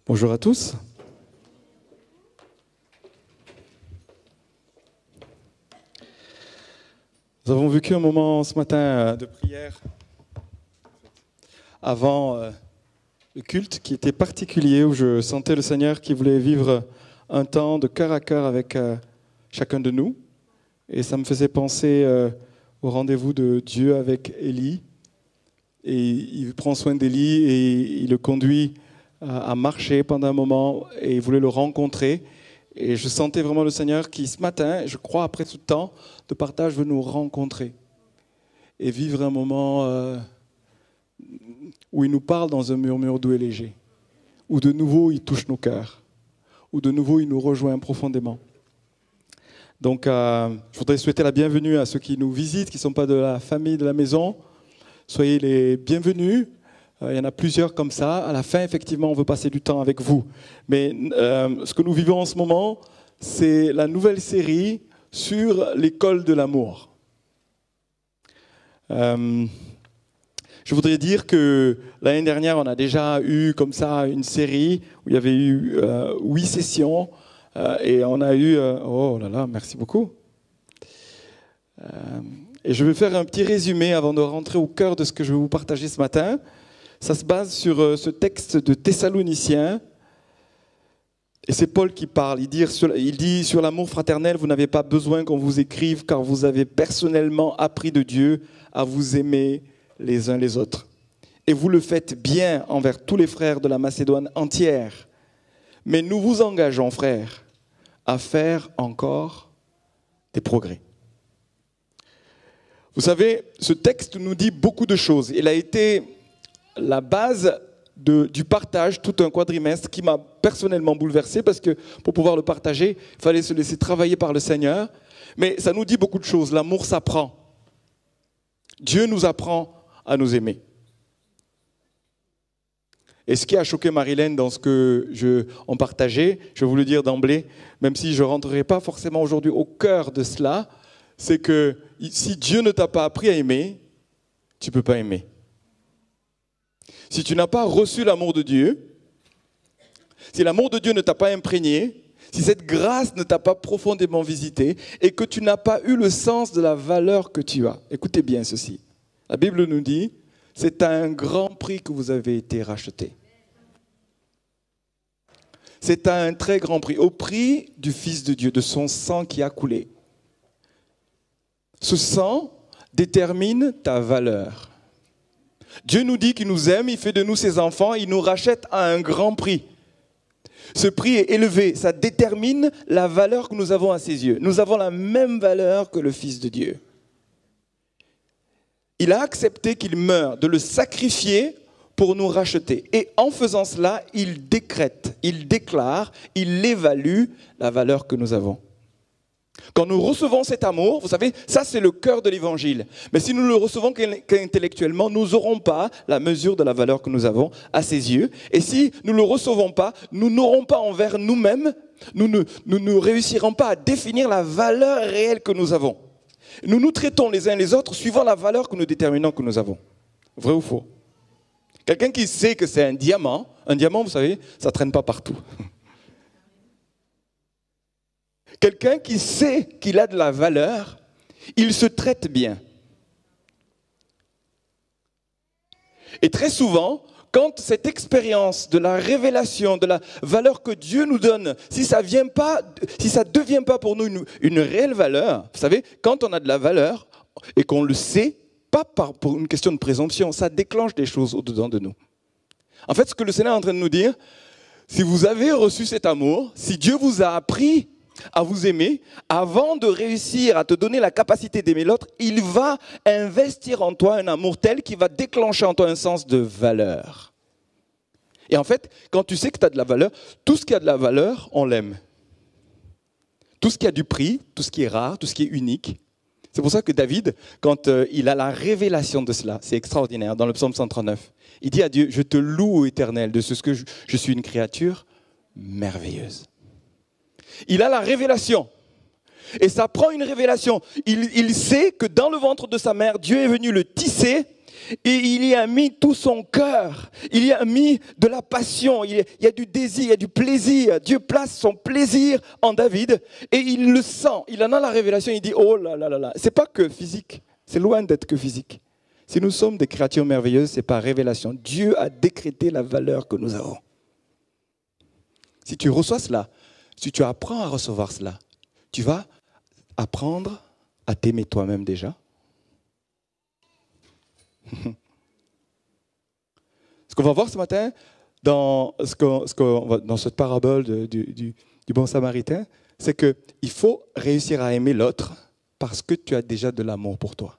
Bonjour à tous. Nous avons vécu un moment ce matin de prière avant le culte qui était particulier, où je sentais le Seigneur qui voulait vivre un temps de cœur à cœur avec chacun de nous. Et ça me faisait penser au rendez-vous de Dieu avec Élie. Et il prend soin d'Élie et il le conduit à marcher pendant un moment et il voulait le rencontrer. Et je sentais vraiment le Seigneur qui, ce matin, je crois après tout temps de partage, veut nous rencontrer et vivre un moment où il nous parle dans un murmure doux et léger, où de nouveau il touche nos cœurs, où de nouveau il nous rejoint profondément. Donc, je voudrais souhaiter la bienvenue à ceux qui nous visitent, qui ne sont pas de la famille de la maison. Soyez les bienvenus. Il y en a plusieurs comme ça. À la fin, effectivement, on veut passer du temps avec vous. Mais ce que nous vivons en ce moment, c'est la nouvelle série sur l'école de l'amour. Je voudrais dire que l'année dernière, on a déjà eu comme ça une série où il y avait eu 8 sessions. Et on a eu... oh là là, merci beaucoup. Et je vais faire un petit résumé avant de rentrer au cœur de ce que je vais vous partager ce matin. Ça se base sur ce texte de Thessaloniciens. Et c'est Paul qui parle. Il dit sur l'amour fraternel, vous n'avez pas besoin qu'on vous écrive car vous avez personnellement appris de Dieu à vous aimer les uns les autres. Et vous le faites bien envers tous les frères de la Macédoine entière. Mais nous vous engageons, frères, à faire encore des progrès. Vous savez, ce texte nous dit beaucoup de choses. Il a été la base du partage, tout un quadrimestre qui m'a personnellement bouleversé parce que pour pouvoir le partager, il fallait se laisser travailler par le Seigneur. Mais ça nous dit beaucoup de choses. L'amour s'apprend. Dieu nous apprend à nous aimer. Et ce qui a choqué Marilyn dans ce que on partageait, je vais vous le dire d'emblée, même si je ne rentrerai pas forcément aujourd'hui au cœur de cela, c'est que si Dieu ne t'a pas appris à aimer, tu ne peux pas aimer. Si tu n'as pas reçu l'amour de Dieu, si l'amour de Dieu ne t'a pas imprégné, si cette grâce ne t'a pas profondément visité et que tu n'as pas eu le sens de la valeur que tu as, écoutez bien ceci, la Bible nous dit, c'est à un grand prix que vous avez été rachetés. C'est à un très grand prix, au prix du Fils de Dieu, de son sang qui a coulé. Ce sang détermine ta valeur. Dieu nous dit qu'il nous aime, il fait de nous ses enfants, il nous rachète à un grand prix. Ce prix est élevé, ça détermine la valeur que nous avons à ses yeux. Nous avons la même valeur que le Fils de Dieu. Il a accepté qu'il meure, de le sacrifier pour nous racheter. Et en faisant cela, il décrète, il déclare, il évalue la valeur que nous avons. Quand nous recevons cet amour, vous savez, ça c'est le cœur de l'évangile. Mais si nous ne le recevons qu'intellectuellement, nous n'aurons pas la mesure de la valeur que nous avons à ses yeux. Et si nous ne le recevons pas, nous n'aurons pas envers nous-mêmes, nous ne réussirons pas à définir la valeur réelle que nous avons. Nous nous traitons les uns les autres suivant la valeur que nous déterminons que nous avons. Vrai ou faux? Quelqu'un qui sait que c'est un diamant, vous savez, ça ne traîne pas partout. Quelqu'un qui sait qu'il a de la valeur, il se traite bien. Et très souvent, quand cette expérience de la révélation, de la valeur que Dieu nous donne, si ça ne devient pas pour nous une réelle valeur, vous savez, quand on a de la valeur et qu'on le sait, pas pour une question de présomption, ça déclenche des choses au-dedans de nous. En fait, ce que le Seigneur est en train de nous dire, si vous avez reçu cet amour, si Dieu vous a appris à vous aimer, avant de réussir à te donner la capacité d'aimer l'autre, il va investir en toi un amour tel qui va déclencher en toi un sens de valeur. Et en fait, quand tu sais que tu as de la valeur, tout ce qui a de la valeur, on l'aime. Tout ce qui a du prix, tout ce qui est rare, tout ce qui est unique. C'est pour ça que David, quand il a la révélation de cela, c'est extraordinaire, dans le psaume 139, il dit à Dieu, je te loue, ô Éternel, de ce que je suis une créature merveilleuse. Il a la révélation. Et ça prend une révélation. Il sait que dans le ventre de sa mère, Dieu est venu le tisser Et il y a mis tout son cœur, il y a mis de la passion, il y a du désir, il y a du plaisir. Dieu place son plaisir en David et il le sent, il en a la révélation, il dit oh là là là là. C'est pas que physique, c'est loin d'être que physique. Si nous sommes des créatures merveilleuses, c'est par révélation. Dieu a décrété la valeur que nous avons. Si tu reçois cela, si tu apprends à recevoir cela, tu vas apprendre à t'aimer toi-même déjà. Ce qu'on va voir ce matin dans cette parabole du bon samaritain, c'est qu'il faut réussir à aimer l'autre parce que tu as déjà de l'amour pour toi.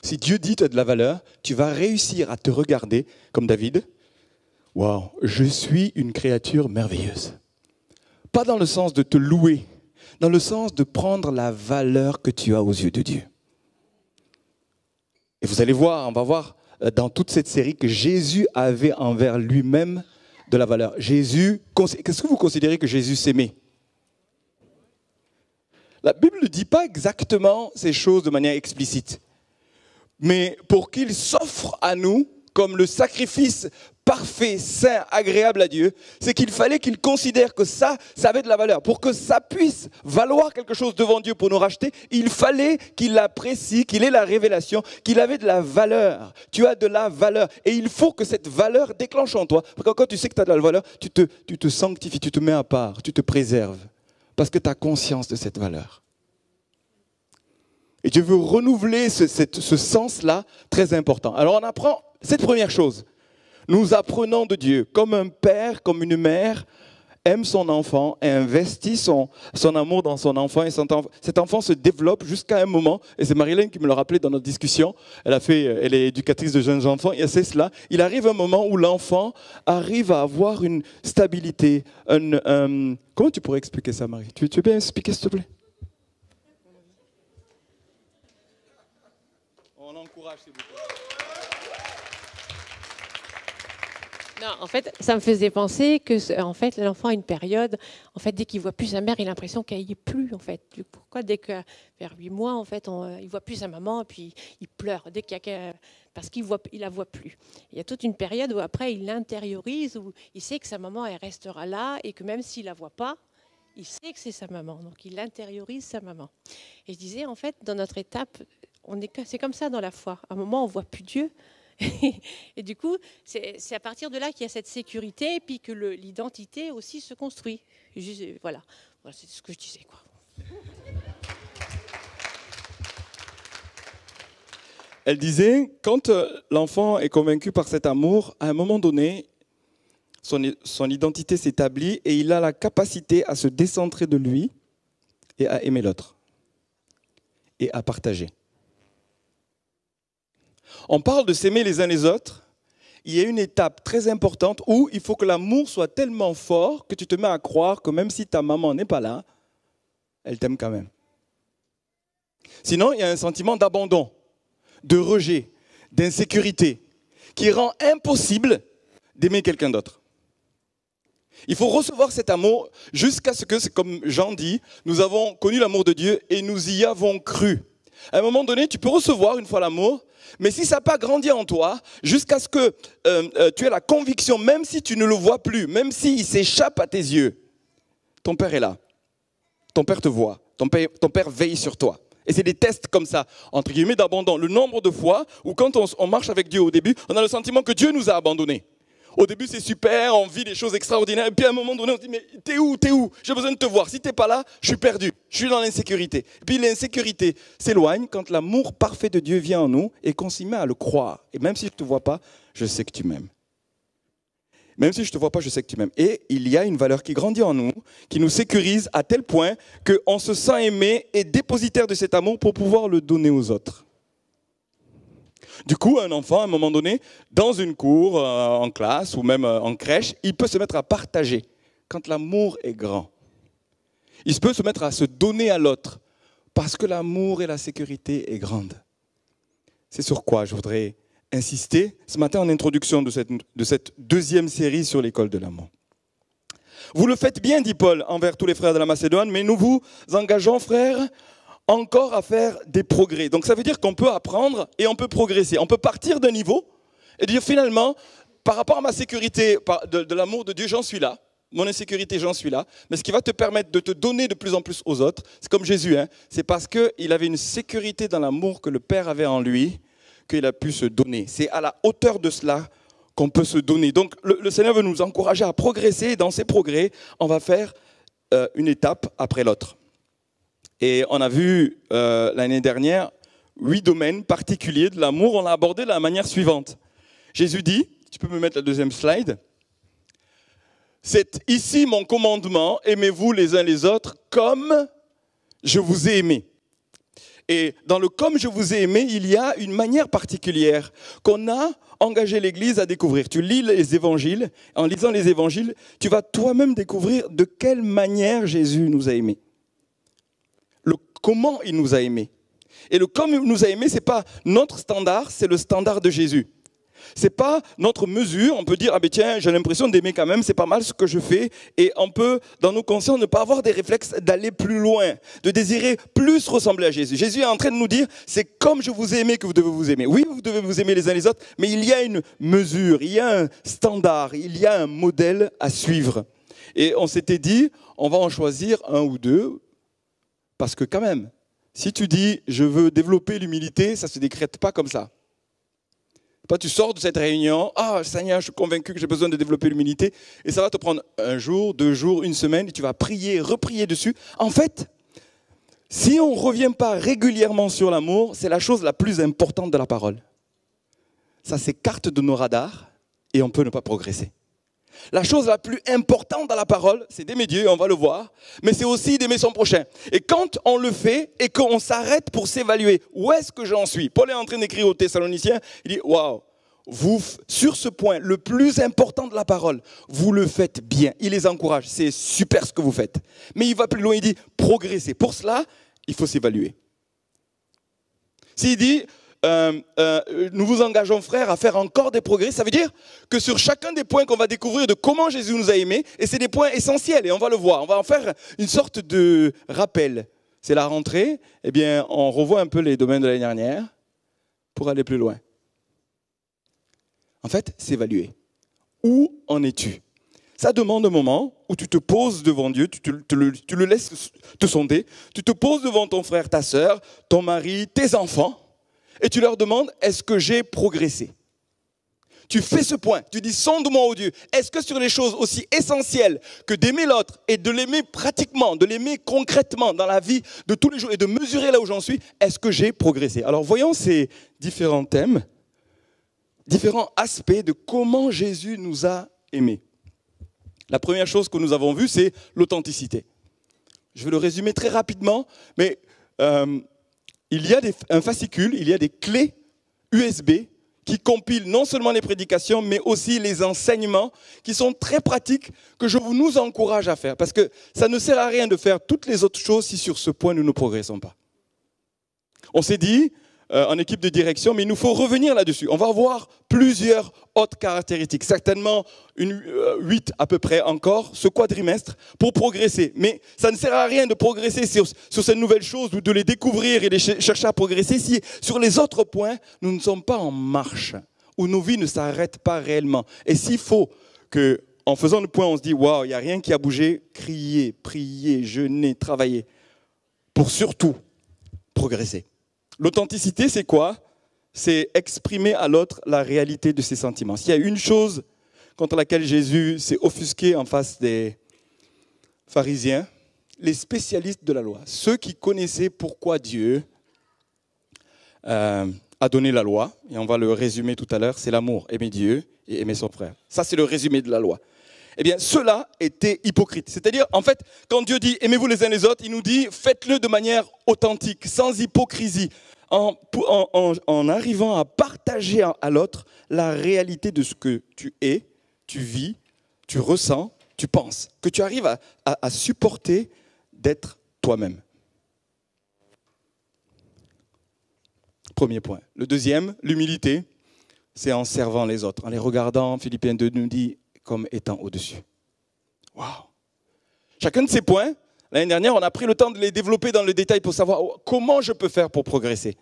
Si Dieu dit que tu as de la valeur, tu vas réussir à te regarder comme David. Waouh, je suis une créature merveilleuse. Pas dans le sens de te louer, dans le sens de prendre la valeur que tu as aux yeux de Dieu. Et vous allez voir, on va voir dans toute cette série que Jésus avait envers lui-même de la valeur. Qu'est-ce que vous considérez que Jésus s'aimait? La Bible ne dit pas exactement ces choses de manière explicite. Mais pour qu'il s'offre à nous comme le sacrifice parfait, saint, agréable à Dieu, c'est qu'il fallait qu'il considère que ça avait de la valeur. Pour que ça puisse valoir quelque chose devant Dieu pour nous racheter, il fallait qu'il l'apprécie, qu'il ait la révélation, qu'il avait de la valeur. Tu as de la valeur. Et il faut que cette valeur déclenche en toi. Parce que quand tu sais que tu as de la valeur, tu te sanctifies, tu te mets à part, tu te préserves. Parce que tu as conscience de cette valeur. Et Dieu veut renouveler ce sens-là très important. Alors on apprend cette première chose. Nous apprenons de Dieu, comme un père, comme une mère, aime son enfant et investit son amour dans son enfant. Et cet enfant se développe jusqu'à un moment, et c'est Marilyn qui me l'a rappelé dans notre discussion, elle est éducatrice de jeunes enfants, et c'est cela, il arrive un moment où l'enfant arrive à avoir une stabilité, comment tu pourrais expliquer ça, Marie? Tu veux bien expliquer, s'il te plaît? On encourage, s'il vous plaît. Non, en fait, ça me faisait penser que, en fait, l'enfant a une période, en fait, dès qu'il voit plus sa mère, il a l'impression qu'elle n'y est plus, en fait. Pourquoi? Dès que vers 8 mois, en fait, il voit plus sa maman, puis il pleure parce qu'il la voit plus. Il y a toute une période où après, il l'intériorise, où il sait que sa maman, elle restera là, et que même s'il la voit pas, il sait que c'est sa maman. Donc, il intériorise sa maman. Et je disais, en fait, dans notre étape, c'est comme ça dans la foi. À un moment, on voit plus Dieu. Et du coup, c'est à partir de là qu'il y a cette sécurité et puis que l'identité aussi se construit. Voilà, c'est ce que je disais, quoi. Elle disait, quand l'enfant est convaincu par cet amour, à un moment donné, son identité s'établit et il a la capacité à se décentrer de lui et à aimer l'autre et à partager. On parle de s'aimer les uns les autres. Il y a une étape très importante où il faut que l'amour soit tellement fort que tu te mets à croire que même si ta maman n'est pas là, elle t'aime quand même. Sinon, il y a un sentiment d'abandon, de rejet, d'insécurité, qui rend impossible d'aimer quelqu'un d'autre. Il faut recevoir cet amour jusqu'à ce que, c'est comme Jean dit, nous avons connu l'amour de Dieu et nous y avons cru. À un moment donné, tu peux recevoir une fois l'amour, mais si ça n'a pas grandi en toi, jusqu'à ce que tu aies la conviction, même si tu ne le vois plus, même s'il s'échappe à tes yeux, ton Père est là. Ton Père te voit. Ton Père veille sur toi. Et c'est des tests comme ça, entre guillemets, d'abandon. Le nombre de fois où quand on marche avec Dieu au début, on a le sentiment que Dieu nous a abandonnés. Au début, c'est super, on vit des choses extraordinaires. Et puis à un moment donné, on se dit, mais t'es où? J'ai besoin de te voir. Si t'es pas là, je suis perdu. Je suis dans l'insécurité. Et puis l'insécurité s'éloigne quand l'amour parfait de Dieu vient en nous et qu'on s'y met à le croire. Et même si je ne te vois pas, je sais que tu m'aimes. Même si je ne te vois pas, je sais que tu m'aimes. Et il y a une valeur qui grandit en nous, qui nous sécurise à tel point qu'on se sent aimé et dépositaire de cet amour pour pouvoir le donner aux autres. Du coup, un enfant, à un moment donné, dans une cour, en classe ou même en crèche, il peut se mettre à partager quand l'amour est grand. Il peut se mettre à se donner à l'autre parce que l'amour et la sécurité est grande. C'est sur quoi je voudrais insister ce matin en introduction de cette deuxième série sur l'école de l'amour. Vous le faites bien, dit Paul, envers tous les frères de la Macédoine, mais nous vous engageons, frères, encore à faire des progrès. Donc ça veut dire qu'on peut apprendre et on peut progresser. On peut partir d'un niveau et dire finalement, par rapport à ma sécurité, de l'amour de Dieu, j'en suis là. Mon insécurité, j'en suis là. Mais ce qui va te permettre de te donner de plus en plus aux autres, c'est comme Jésus, hein, c'est parce qu'il avait une sécurité dans l'amour que le Père avait en lui, qu'il a pu se donner. C'est à la hauteur de cela qu'on peut se donner. Donc le Seigneur veut nous encourager à progresser. Et dans ces progrès, on va faire une étape après l'autre. Et on a vu l'année dernière 8 domaines particuliers de l'amour. On l'a abordé de la manière suivante. Jésus dit, tu peux me mettre la deuxième slide, c'est ici mon commandement, aimez-vous les uns les autres comme je vous ai aimé. Et dans le comme je vous ai aimé, il y a une manière particulière qu'on a engagé l'Église à découvrir. Tu lis les évangiles, en lisant les évangiles, tu vas toi-même découvrir de quelle manière Jésus nous a aimés. Le comment il nous a aimés. Et le comme il nous a aimés, ce n'est pas notre standard, c'est le standard de Jésus. Ce n'est pas notre mesure, on peut dire, ah ben tiens, j'ai l'impression d'aimer quand même, c'est pas mal ce que je fais. Et on peut, dans nos consciences, ne pas avoir des réflexes d'aller plus loin, de désirer plus ressembler à Jésus. Jésus est en train de nous dire, c'est comme je vous ai aimé que vous devez vous aimer. Oui, vous devez vous aimer les uns les autres, mais il y a une mesure, il y a un standard, il y a un modèle à suivre. Et on s'était dit, on va en choisir un ou deux, parce que quand même, si tu dis, je veux développer l'humilité, ça ne se décrète pas comme ça. Pas tu sors de cette réunion, ah Seigneur, je suis convaincu que j'ai besoin de développer l'humilité, et ça va te prendre un jour, 2 jours, 1 semaine, et tu vas prier, reprier dessus. En fait, si on ne revient pas régulièrement sur l'amour, c'est la chose la plus importante de la parole. Ça s'écarte de nos radars, et on peut ne pas progresser. La chose la plus importante dans la parole, c'est d'aimer Dieu, et on va le voir, mais c'est aussi d'aimer son prochain. Et quand on le fait et qu'on s'arrête pour s'évaluer, où est-ce que j'en suis? Paul est en train d'écrire aux Thessaloniciens, il dit, waouh, vous, sur ce point, le plus important de la parole, vous le faites bien. Il les encourage, c'est super ce que vous faites. Mais il va plus loin, il dit, progressez. Pour cela, il faut s'évaluer. S'il dit, nous vous engageons, frères, à faire encore des progrès. Ça veut dire que sur chacun des points qu'on va découvrir de comment Jésus nous a aimés, et c'est des points essentiels, et on va le voir, on va en faire une sorte de rappel. C'est la rentrée, eh bien, on revoit un peu les domaines de l'année dernière pour aller plus loin. En fait, s'évaluer. Où en es-tu? Ça demande un moment où tu te poses devant Dieu, tu le laisses te sonder, tu te poses devant ton frère, ta sœur, ton mari, tes enfants, et tu leur demandes, est-ce que j'ai progressé? Tu fais ce point, tu dis, sonde-moi, ô Dieu, est-ce que sur les choses aussi essentielles que d'aimer l'autre et de l'aimer pratiquement, de l'aimer concrètement dans la vie de tous les jours et de mesurer là où j'en suis, est-ce que j'ai progressé? Alors voyons ces différents thèmes, différents aspects de comment Jésus nous a aimés. La première chose que nous avons vue, c'est l'authenticité. Je vais le résumer très rapidement, mais il y a un fascicule, il y a des clés USB qui compilent non seulement les prédications, mais aussi les enseignements qui sont très pratiques, que je nous encourage à faire. Parce que ça ne sert à rien de faire toutes les autres choses si sur ce point nous ne progressons pas. On s'est dit, en équipe de direction, mais il nous faut revenir là-dessus. On va voir plusieurs autres caractéristiques, certainement 8 à peu près encore, ce quadrimestre, pour progresser. Mais ça ne sert à rien de progresser sur cette nouvelle chose ou de les découvrir et de chercher à progresser si sur les autres points, nous ne sommes pas en marche, où nos vies ne s'arrêtent pas réellement. Et s'il faut qu'en faisant le point, on se dit « Waouh, il n'y a rien qui a bougé », crier, prier, jeûner, travailler, pour surtout progresser. L'authenticité, c'est quoi? C'est exprimer à l'autre la réalité de ses sentiments. S'il y a une chose contre laquelle Jésus s'est offusqué en face des pharisiens, les spécialistes de la loi, ceux qui connaissaient pourquoi Dieu a donné la loi, et on va le résumer tout à l'heure, c'est l'amour, aimer Dieu et aimer son frère. Ça, c'est le résumé de la loi. Eh bien, ceux-là étaient hypocrites. C'est-à-dire, en fait, quand Dieu dit « aimez-vous les uns les autres », il nous dit « faites-le de manière authentique, sans hypocrisie ». En arrivant à partager à l'autre la réalité de ce que tu es, tu vis, tu ressens, tu penses, que tu arrives à supporter d'être toi-même. Premier point. Le deuxième, l'humilité, c'est en servant les autres, en les regardant. Philippiens 2 nous dit comme étant au-dessus. Waouh! Chacun de ces points L'année dernière, on a pris le temps de les développer dans le détail pour savoir comment je peux faire pour progresser.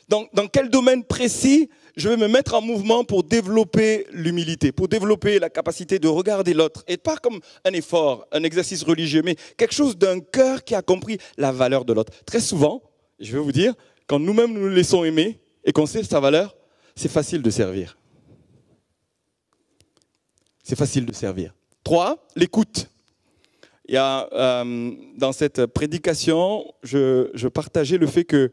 Dans quel domaine précis je vais me mettre en mouvement pour développer l'humilité, pour développer la capacité de regarder l'autre. Et pas comme un effort, un exercice religieux, mais quelque chose d'un cœur qui a compris la valeur de l'autre. Très souvent, je vais vous dire, quand nous-mêmes nous laissons aimer et qu'on sait sa valeur, c'est facile de servir. C'est facile de servir. 3, l'écoute. Il y a, dans cette prédication, je partageais le fait que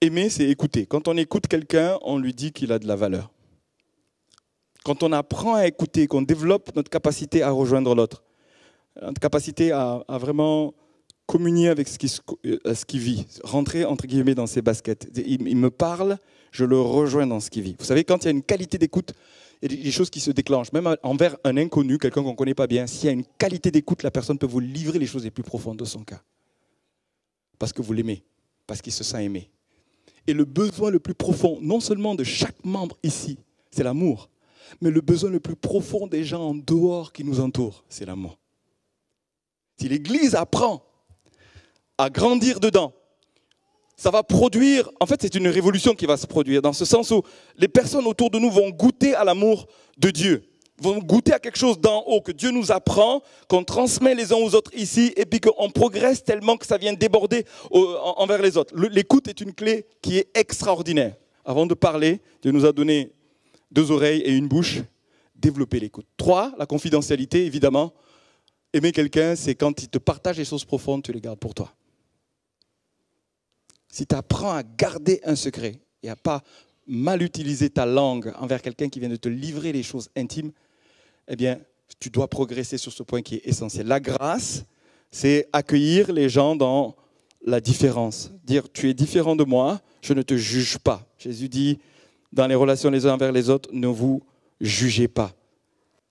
aimer, c'est écouter. Quand on écoute quelqu'un, on lui dit qu'il a de la valeur. Quand on apprend à écouter, qu'on développe notre capacité à rejoindre l'autre, notre capacité à vraiment communier avec ce qu'il vit, rentrer entre guillemets dans ses baskets. Il me parle, je le rejoins dans ce qu'il vit. Vous savez, quand il y a une qualité d'écoute, il y a des choses qui se déclenchent. Même envers un inconnu, quelqu'un qu'on ne connaît pas bien, s'il y a une qualité d'écoute, la personne peut vous livrer les choses les plus profondes de son cœur. Parce que vous l'aimez, parce qu'il se sent aimé. Et le besoin le plus profond, non seulement de chaque membre ici, c'est l'amour, mais le besoin le plus profond des gens en dehors qui nous entourent, c'est l'amour. Si l'Église apprend à grandir dedans, ça va produire, en fait c'est une révolution qui va se produire, dans ce sens où les personnes autour de nous vont goûter à l'amour de Dieu, vont goûter à quelque chose d'en haut que Dieu nous apprend, qu'on transmet les uns aux autres ici, et puis qu'on progresse tellement que ça vient déborder envers les autres. L'écoute est une clé qui est extraordinaire. Avant de parler, Dieu nous a donné 2 oreilles et une bouche. Développer l'écoute. 3, la confidentialité, évidemment. Aimer quelqu'un, c'est quand il te partage des choses profondes, tu les gardes pour toi. Si tu apprends à garder un secret et à pas mal utiliser ta langue envers quelqu'un qui vient de te livrer les choses intimes, eh bien, tu dois progresser sur ce point qui est essentiel. La grâce, c'est accueillir les gens dans la différence. Dire, tu es différent de moi, je ne te juge pas. Jésus dit, dans les relations les uns envers les autres, ne vous jugez pas.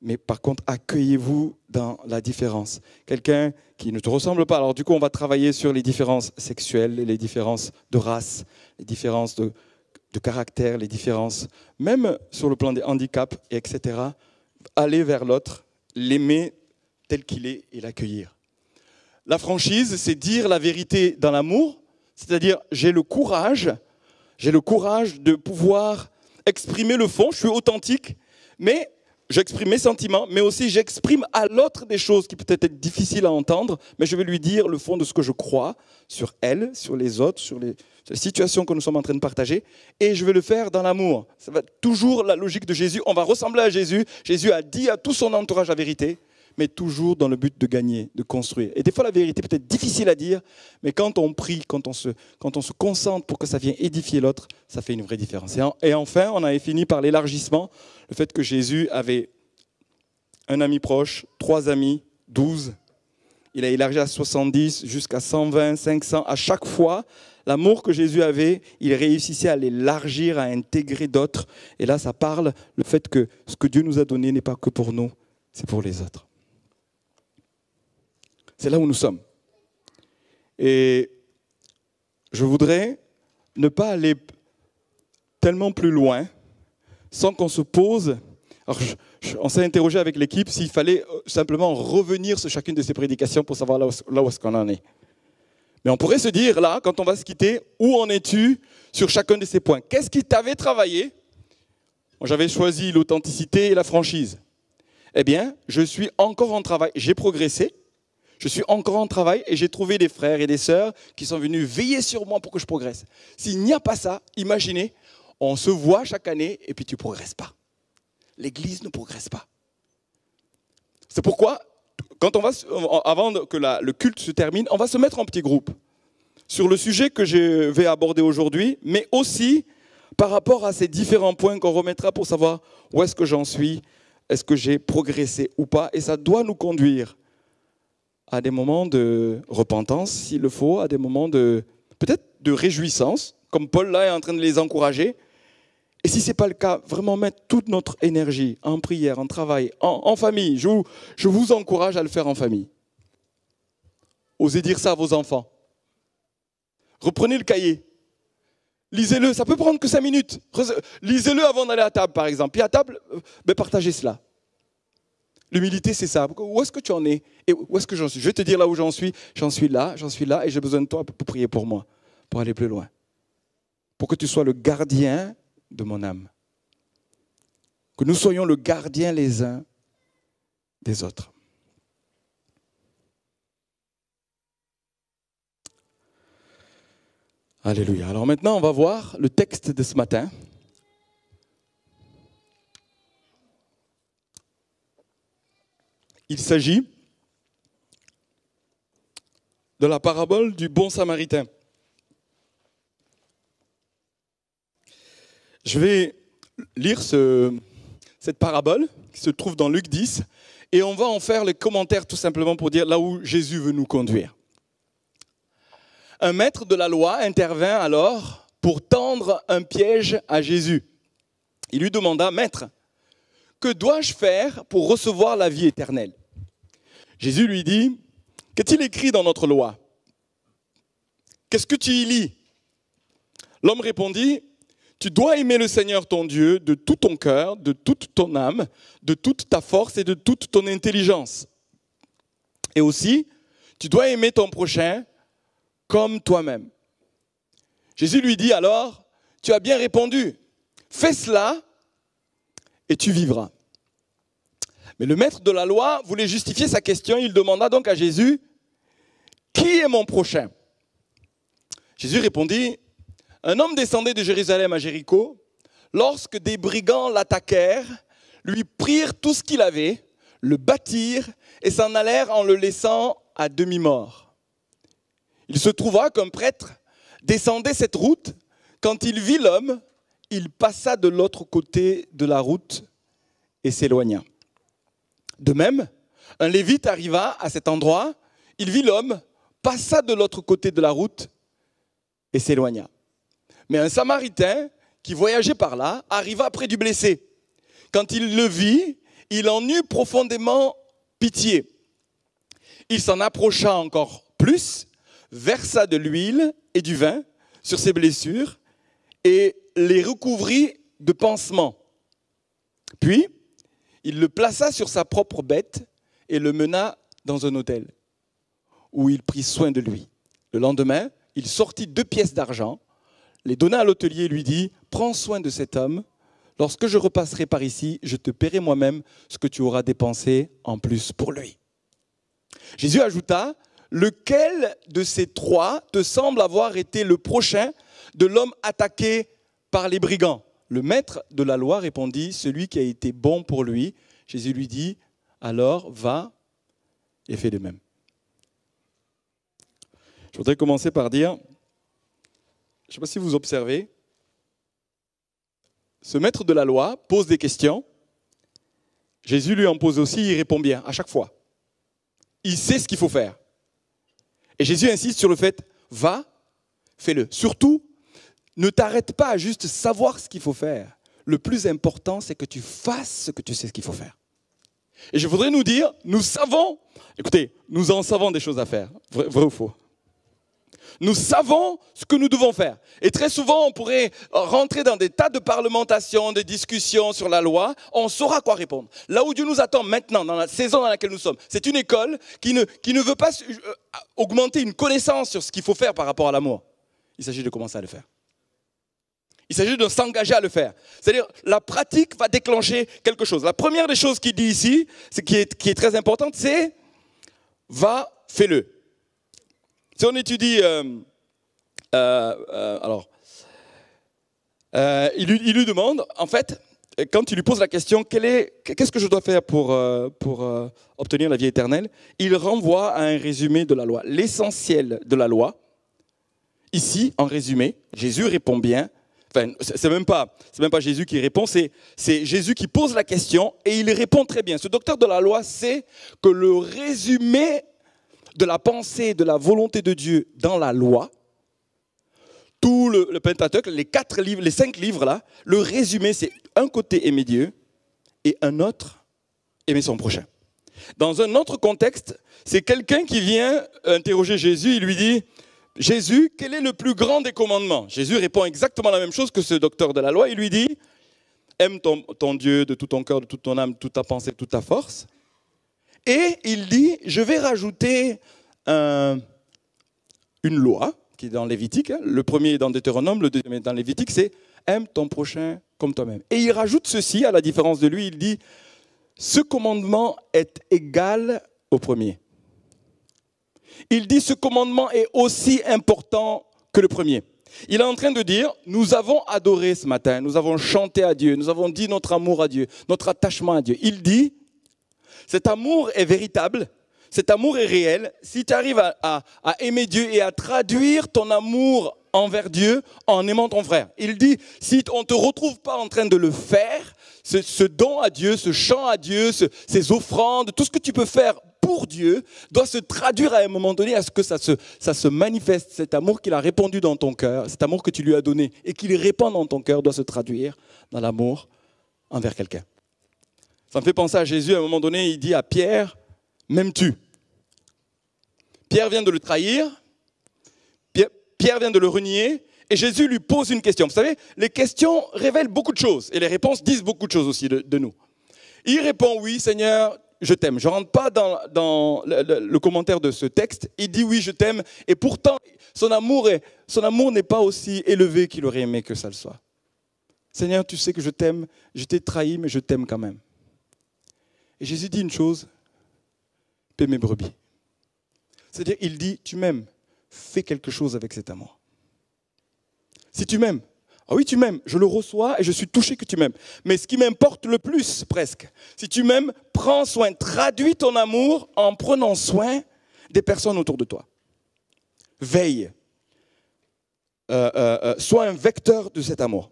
Mais par contre, accueillez-vous dans la différence. Quelqu'un qui ne te ressemble pas. Alors du coup, on va travailler sur les différences sexuelles, les différences de race, les différences de caractère, les différences, même sur le plan des handicaps, etc. Aller vers l'autre, l'aimer tel qu'il est et l'accueillir. La franchise, c'est dire la vérité dans l'amour, c'est-à-dire j'ai le courage de pouvoir exprimer le fond, je suis authentique, mais j'exprime mes sentiments, mais aussi j'exprime à l'autre des choses qui peut-être être difficiles à entendre, mais je vais lui dire le fond de ce que je crois sur elle, sur les autres, sur les situations que nous sommes en train de partager, et je vais le faire dans l'amour. Ça va être toujours la logique de Jésus. On va ressembler à Jésus. Jésus a dit à tout son entourage la vérité, mais toujours dans le but de gagner, de construire. Et des fois, la vérité peut être difficile à dire, mais quand on prie, quand on se concentre pour que ça vienne édifier l'autre, ça fait une vraie différence. Et enfin, on avait fini par l'élargissement, le fait que Jésus avait un ami proche, 3 amis, 12. Il a élargi à 70, jusqu'à 120, 500. À chaque fois, l'amour que Jésus avait, il réussissait à l'élargir, à intégrer d'autres. Et là, ça parle le fait que ce que Dieu nous a donné n'est pas que pour nous, c'est pour les autres. C'est là où nous sommes. Et je voudrais ne pas aller tellement plus loin sans qu'on se pose. Alors on s'est interrogé avec l'équipe s'il fallait simplement revenir sur chacune de ces prédications pour savoir là où est-ce qu'on en est. Mais on pourrait se dire là, quand on va se quitter, où en es-tu sur chacun de ces points? Qu'est-ce qui t'avait travaillé? J'avais choisi l'authenticité et la franchise. Eh bien, je suis encore en travail. J'ai progressé. Je suis encore en travail et j'ai trouvé des frères et des sœurs qui sont venus veiller sur moi pour que je progresse. S'il n'y a pas ça, imaginez, on se voit chaque année et puis tu ne progresses pas. L'Église ne progresse pas. C'est pourquoi, avant que le culte se termine, on va se mettre en petits groupes sur le sujet que je vais aborder aujourd'hui, mais aussi par rapport à ces différents points qu'on remettra pour savoir où est-ce que j'en suis, est-ce que j'ai progressé ou pas. Et ça doit nous conduire à des moments de repentance, s'il le faut, à des moments peut-être de réjouissance, comme Paul là est en train de les encourager. Et si ce n'est pas le cas, vraiment mettre toute notre énergie en prière, en travail, en famille. Je vous encourage à le faire en famille. Osez dire ça à vos enfants. Reprenez le cahier. Lisez-le, ça peut prendre que 5 minutes. Lisez-le avant d'aller à table, par exemple. Puis à table, partagez cela. L'humilité, c'est ça. Où est-ce que tu en es? Et où est-ce que j'en suis? Je vais te dire là où j'en suis. J'en suis là, et j'ai besoin de toi pour prier pour moi, pour aller plus loin. Pour que tu sois le gardien de mon âme. Que nous soyons le gardien les uns des autres. Alléluia. Alors maintenant, on va voir le texte de ce matin. Il s'agit de la parabole du bon samaritain. Je vais lire cette parabole qui se trouve dans Luc 10 et on va en faire les commentaires tout simplement pour dire là où Jésus veut nous conduire. Un maître de la loi intervint alors pour tendre un piège à Jésus. Il lui demanda, « Maître, que dois-je faire pour recevoir la vie éternelle ?» Jésus lui dit, « Qu'est-il écrit dans notre loi? Qu'est-ce que tu y lis ?» L'homme répondit, « Tu dois aimer le Seigneur ton Dieu de tout ton cœur, de toute ton âme, de toute ta force et de toute ton intelligence. Et aussi, tu dois aimer ton prochain comme toi-même. » Jésus lui dit alors, « Tu as bien répondu, fais cela et tu vivras. » Mais le maître de la loi voulait justifier sa question. Il demanda donc à Jésus, « Qui est mon prochain ?» Jésus répondit, « Un homme descendait de Jérusalem à Jéricho. Lorsque des brigands l'attaquèrent, lui prirent tout ce qu'il avait, le battirent et s'en allèrent en le laissant à demi-mort. Il se trouva qu'un prêtre descendait cette route. Quand il vit l'homme, il passa de l'autre côté de la route et s'éloigna. De même, un lévite arriva à cet endroit, il vit l'homme, passa de l'autre côté de la route et s'éloigna. Mais un samaritain qui voyageait par là arriva près du blessé. Quand il le vit, il en eut profondément pitié. Il s'en approcha encore plus, versa de l'huile et du vin sur ses blessures et les recouvrit de pansements. Puis, il le plaça sur sa propre bête et le mena dans un hôtel où il prit soin de lui. Le lendemain, il sortit 2 pièces d'argent, les donna à l'hôtelier et lui dit « Prends soin de cet homme, lorsque je repasserai par ici, je te paierai moi-même ce que tu auras dépensé en plus pour lui. » Jésus ajouta, « Lequel de ces 3 te semble avoir été le prochain de l'homme attaqué par les brigands ?» Le maître de la loi répondit, « Celui qui a été bon pour lui. » Jésus lui dit, « Alors va et fais de même. » Je voudrais commencer par dire, je ne sais pas si vous observez, ce maître de la loi pose des questions. Jésus lui en pose aussi, il répond bien à chaque fois. Il sait ce qu'il faut faire. Et Jésus insiste sur le fait, va, fais-le. Surtout, ne t'arrête pas à juste savoir ce qu'il faut faire. Le plus important, c'est que tu fasses ce que tu sais ce qu'il faut faire. Et je voudrais nous dire, nous savons, écoutez, nous en savons des choses à faire, vrai ou faux? Nous savons ce que nous devons faire. Et très souvent, on pourrait rentrer dans des tas de parlementations, de discussions sur la loi. On saura quoi répondre. Là où Dieu nous attend maintenant, dans la saison dans laquelle nous sommes, c'est une école qui ne veut pas augmenter une connaissance sur ce qu'il faut faire par rapport à l'amour. Il s'agit de commencer à le faire. Il s'agit de s'engager à le faire. C'est-à-dire, la pratique va déclencher quelque chose. La première des choses qu'il dit ici, qui est très importante, c'est « va, fais-le ». Si on étudie, il lui demande, en fait, quand il lui pose la question, qu'est-ce que je dois faire pour obtenir la vie éternelle, il renvoie à un résumé de la loi. L'essentiel de la loi, ici, en résumé, Jésus répond bien. Enfin, c'est même pas Jésus qui répond, c'est Jésus qui pose la question et il répond très bien. Ce docteur de la loi sait que le résumé de la pensée, de la volonté de Dieu dans la loi, tout le Pentateuque, les 5 livres là, le résumé c'est un côté aimer Dieu et un autre aimer son prochain. Dans un autre contexte, c'est quelqu'un qui vient interroger Jésus, il lui dit « Jésus, quel est le plus grand des commandements ?» Jésus répond exactement la même chose que ce docteur de la loi, il lui dit « Aime ton Dieu de tout ton cœur, de toute ton âme, toute ta pensée, toute ta force. » Et il dit, je vais rajouter une loi, qui est dans Lévitique. Le premier est dans Deutéronome, le deuxième est dans Lévitique, c'est « aime ton prochain comme toi-même ». Et il rajoute ceci, à la différence de lui, il dit « ce commandement est égal au premier ». Il dit « ce commandement est aussi important que le premier ». Il est en train de dire, nous avons adoré ce matin, nous avons chanté à Dieu, nous avons dit notre amour à Dieu, notre attachement à Dieu. Il dit, cet amour est véritable, cet amour est réel. Si tu arrives à aimer Dieu et à traduire ton amour envers Dieu en aimant ton frère. Il dit, si on ne te retrouve pas en train de le faire, ce don à Dieu, ce chant à Dieu, ces offrandes, tout ce que tu peux faire pour Dieu doit se traduire à un moment donné à ce que ça se manifeste. Cet amour qu'il a répandu dans ton cœur, cet amour que tu lui as donné et qu'il répand dans ton cœur doit se traduire dans l'amour envers quelqu'un. Ça me fait penser à Jésus, à un moment donné, il dit à Pierre, « m'aimes-tu » Pierre vient de le trahir, Pierre vient de le renier, et Jésus lui pose une question. Vous savez, les questions révèlent beaucoup de choses, et les réponses disent beaucoup de choses aussi de nous. Il répond, « oui, Seigneur, je t'aime ». Je ne rentre pas dans le commentaire de ce texte. Il dit, « oui, je t'aime », et pourtant, son amour n'est pas aussi élevé qu'il aurait aimé que ça le soit. « Seigneur, tu sais que je t'aime, je t'ai trahi, mais je t'aime quand même. » Et Jésus dit une chose, « paie mes brebis ». C'est-à-dire, il dit, tu m'aimes, fais quelque chose avec cet amour. Si tu m'aimes, ah oui, tu m'aimes, je le reçois et je suis touché que tu m'aimes. Mais ce qui m'importe le plus, presque, si tu m'aimes, prends soin, traduis ton amour en prenant soin des personnes autour de toi. Veille, sois un vecteur de cet amour.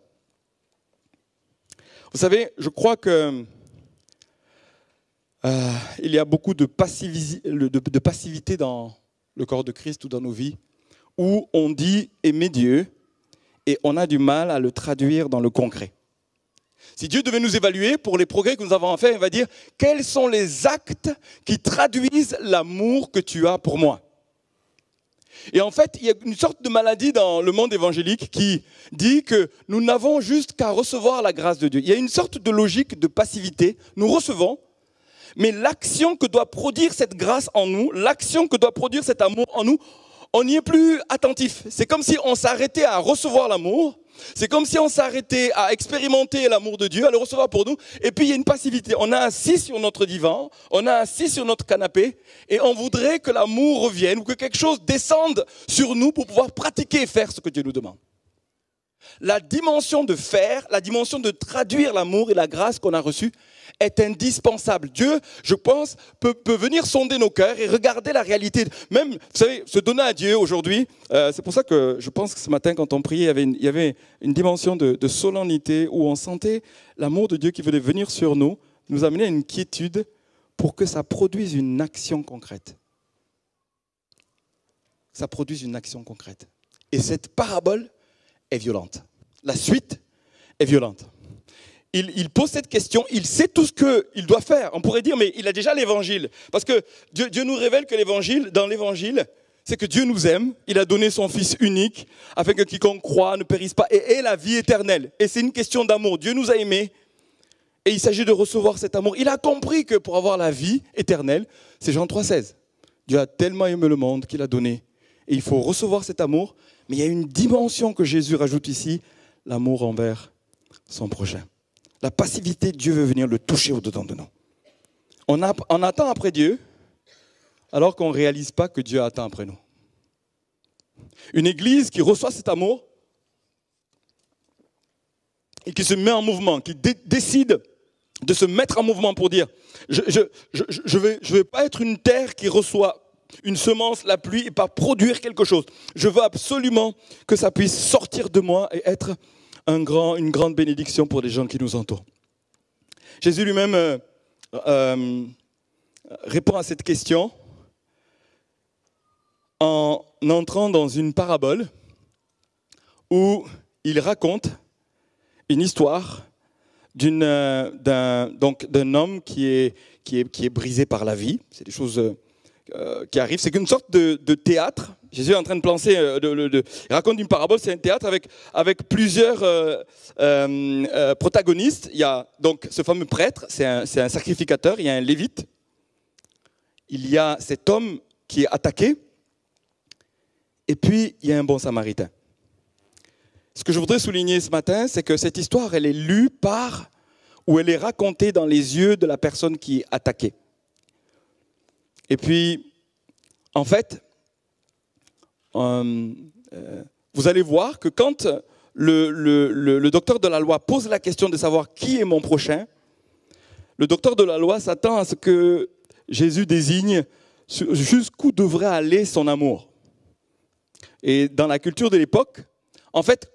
Vous savez, je crois que il y a beaucoup de passivité dans le corps de Christ ou dans nos vies, où on dit aimer Dieu et on a du mal à le traduire dans le concret. Si Dieu devait nous évaluer pour les progrès que nous avons faits, il va dire quels sont les actes qui traduisent l'amour que tu as pour moi. Et en fait, il y a une sorte de maladie dans le monde évangélique qui dit que nous n'avons juste qu'à recevoir la grâce de Dieu. Il y a une sorte de logique de passivité. Nous recevons, mais l'action que doit produire cette grâce en nous, l'action que doit produire cet amour en nous, on n'y est plus attentif. C'est comme si on s'arrêtait à recevoir l'amour, c'est comme si on s'arrêtait à expérimenter l'amour de Dieu, à le recevoir pour nous, et puis il y a une passivité. On est assis sur notre divan, on est assis sur notre canapé, et on voudrait que l'amour revienne, ou que quelque chose descende sur nous pour pouvoir pratiquer et faire ce que Dieu nous demande. La dimension de faire, la dimension de traduire l'amour et la grâce qu'on a reçue est indispensable. Dieu, je pense, peut venir sonder nos cœurs et regarder la réalité. Même, vous savez, se donner à Dieu aujourd'hui, c'est pour ça que je pense que ce matin, quand on priait, il y avait une dimension de solennité où on sentait l'amour de Dieu qui venait venir sur nous, nous amener à une quiétude pour que ça produise une action concrète. Ça produise une action concrète. Et cette parabole est violente. La suite est violente. Il pose cette question, il sait tout ce qu'il doit faire. On pourrait dire, mais il a déjà l'évangile. Parce que Dieu nous révèle que l'évangile, dans l'évangile, c'est que Dieu nous aime. Il a donné son Fils unique, afin que quiconque croit ne périsse pas et ait la vie éternelle. Et c'est une question d'amour. Dieu nous a aimés et il s'agit de recevoir cet amour. Il a compris que pour avoir la vie éternelle, c'est Jean 3,16. Dieu a tellement aimé le monde qu'il a donné. Et il faut recevoir cet amour. Mais il y a une dimension que Jésus rajoute ici, l'amour envers son prochain. La passivité, Dieu veut venir le toucher au-dedans de nous. On attend après Dieu, alors qu'on ne réalise pas que Dieu attend après nous. Une église qui reçoit cet amour et qui se met en mouvement, qui décide de se mettre en mouvement pour dire je vais pas être une terre qui reçoit une semence, la pluie, et pas produire quelque chose. Je veux absolument que ça puisse sortir de moi et être une grande bénédiction pour les gens qui nous entourent. Jésus lui-même répond à cette question en entrant dans une parabole où il raconte une histoire d'un homme qui est brisé par la vie. C'est des choses qui arrivent. C'est une sorte de théâtre. Jésus est en train de penser, il raconte une parabole, c'est un théâtre avec plusieurs protagonistes. Il y a donc ce fameux prêtre, c'est un sacrificateur, il y a un lévite, il y a cet homme qui est attaqué, et puis il y a un bon samaritain. Ce que je voudrais souligner ce matin, c'est que cette histoire, elle est lue par, ou elle est racontée dans les yeux de la personne qui est attaquée. Et puis, en fait, vous allez voir que quand le docteur de la loi pose la question de savoir qui est mon prochain, le docteur de la loi s'attend à ce que Jésus désigne jusqu'où devrait aller son amour. Et dans la culture de l'époque, en fait,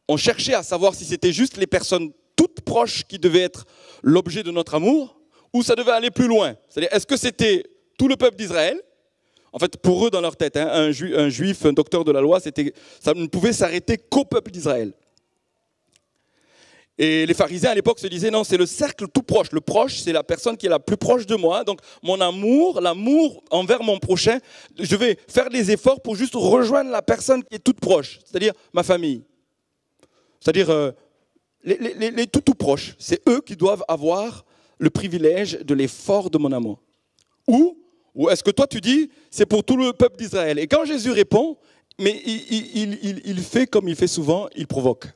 on cherchait à savoir si c'était juste les personnes toutes proches qui devaient être l'objet de notre amour, ou ça devait aller plus loin. C'est-à-dire, est-ce que c'était tout le peuple d'Israël? En fait, pour eux, dans leur tête, un juif, un docteur de la loi, ça ne pouvait s'arrêter qu'au peuple d'Israël. Et les pharisiens à l'époque se disaient, non, c'est le cercle tout proche. Le proche, c'est la personne qui est la plus proche de moi. Donc mon amour, l'amour envers mon prochain, je vais faire des efforts pour juste rejoindre la personne qui est toute proche, c'est-à-dire ma famille. C'est-à-dire les tout proches. C'est eux qui doivent avoir le privilège de l'effort de mon amour. Ou est-ce que toi tu dis, c'est pour tout le peuple d'Israël? Et quand Jésus répond, mais il fait comme il fait souvent, il provoque.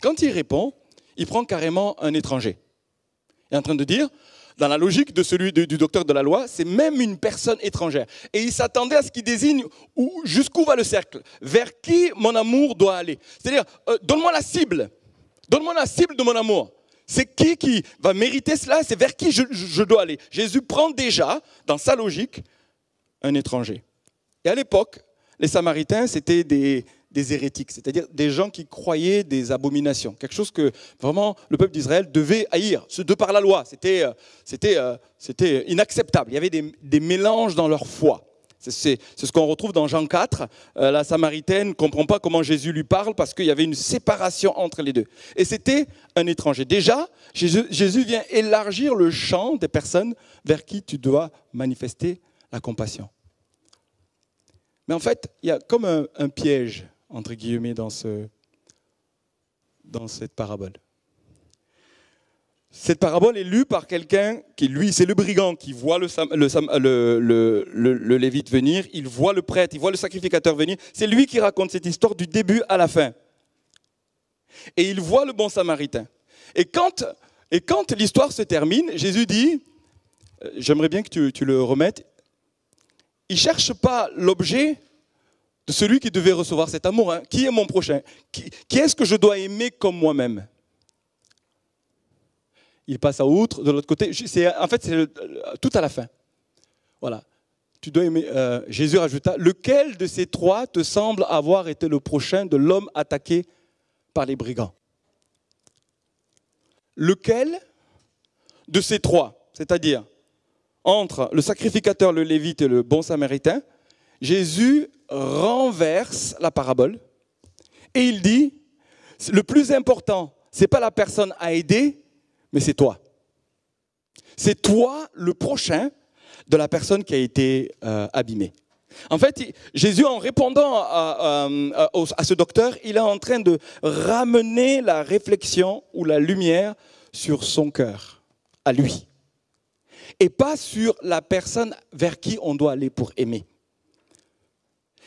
Quand il répond, il prend carrément un étranger. Il est en train de dire, dans la logique de celui du docteur de la loi, c'est même une personne étrangère. Et il s'attendait à ce qu'il désigne jusqu'où va le cercle, vers qui mon amour doit aller. C'est-à-dire, donne-moi la cible. Donne-moi la cible de mon amour. C'est qui va mériter cela, c'est vers qui je dois aller. Jésus prend déjà, dans sa logique, un étranger. Et à l'époque, les Samaritains, c'était des hérétiques, c'est-à-dire des gens qui croyaient des abominations, quelque chose que vraiment le peuple d'Israël devait haïr, de par la loi, c'était inacceptable, il y avait des mélanges dans leur foi. C'est ce qu'on retrouve dans Jean 4, la Samaritaine ne comprend pas comment Jésus lui parle parce qu'il y avait une séparation entre les deux. Et c'était un étranger. Déjà, Jésus vient élargir le champ des personnes vers qui tu dois manifester la compassion. Mais en fait, il y a comme un piège, entre guillemets, dans cette parabole. Cette parabole est lue par quelqu'un qui, lui, c'est le brigand qui voit le lévite venir, il voit le prêtre, il voit le sacrificateur venir. C'est lui qui raconte cette histoire du début à la fin. Et il voit le bon samaritain. Et quand l'histoire se termine, Jésus dit, j'aimerais bien que tu le remettes, il ne cherche pas l'objet de celui qui devait recevoir cet amour. Hein. Qui est mon prochain? Qui est-ce que je dois aimer comme moi-même? Il passe à outre, de l'autre côté. En fait, c'est tout à la fin. Voilà. Tu dois aimer. Jésus rajouta, lequel de ces trois te semble avoir été le prochain de l'homme attaqué par les brigands? Lequel de ces trois, c'est-à-dire entre le sacrificateur, le lévite et le bon samaritain, Jésus renverse la parabole et il dit, le plus important, ce n'est pas la personne à aider, mais c'est toi. C'est toi le prochain de la personne qui a été abîmée. En fait, Jésus, en répondant à ce docteur, il est en train de ramener la réflexion ou la lumière sur son cœur, à lui. Et pas sur la personne vers qui on doit aller pour aimer.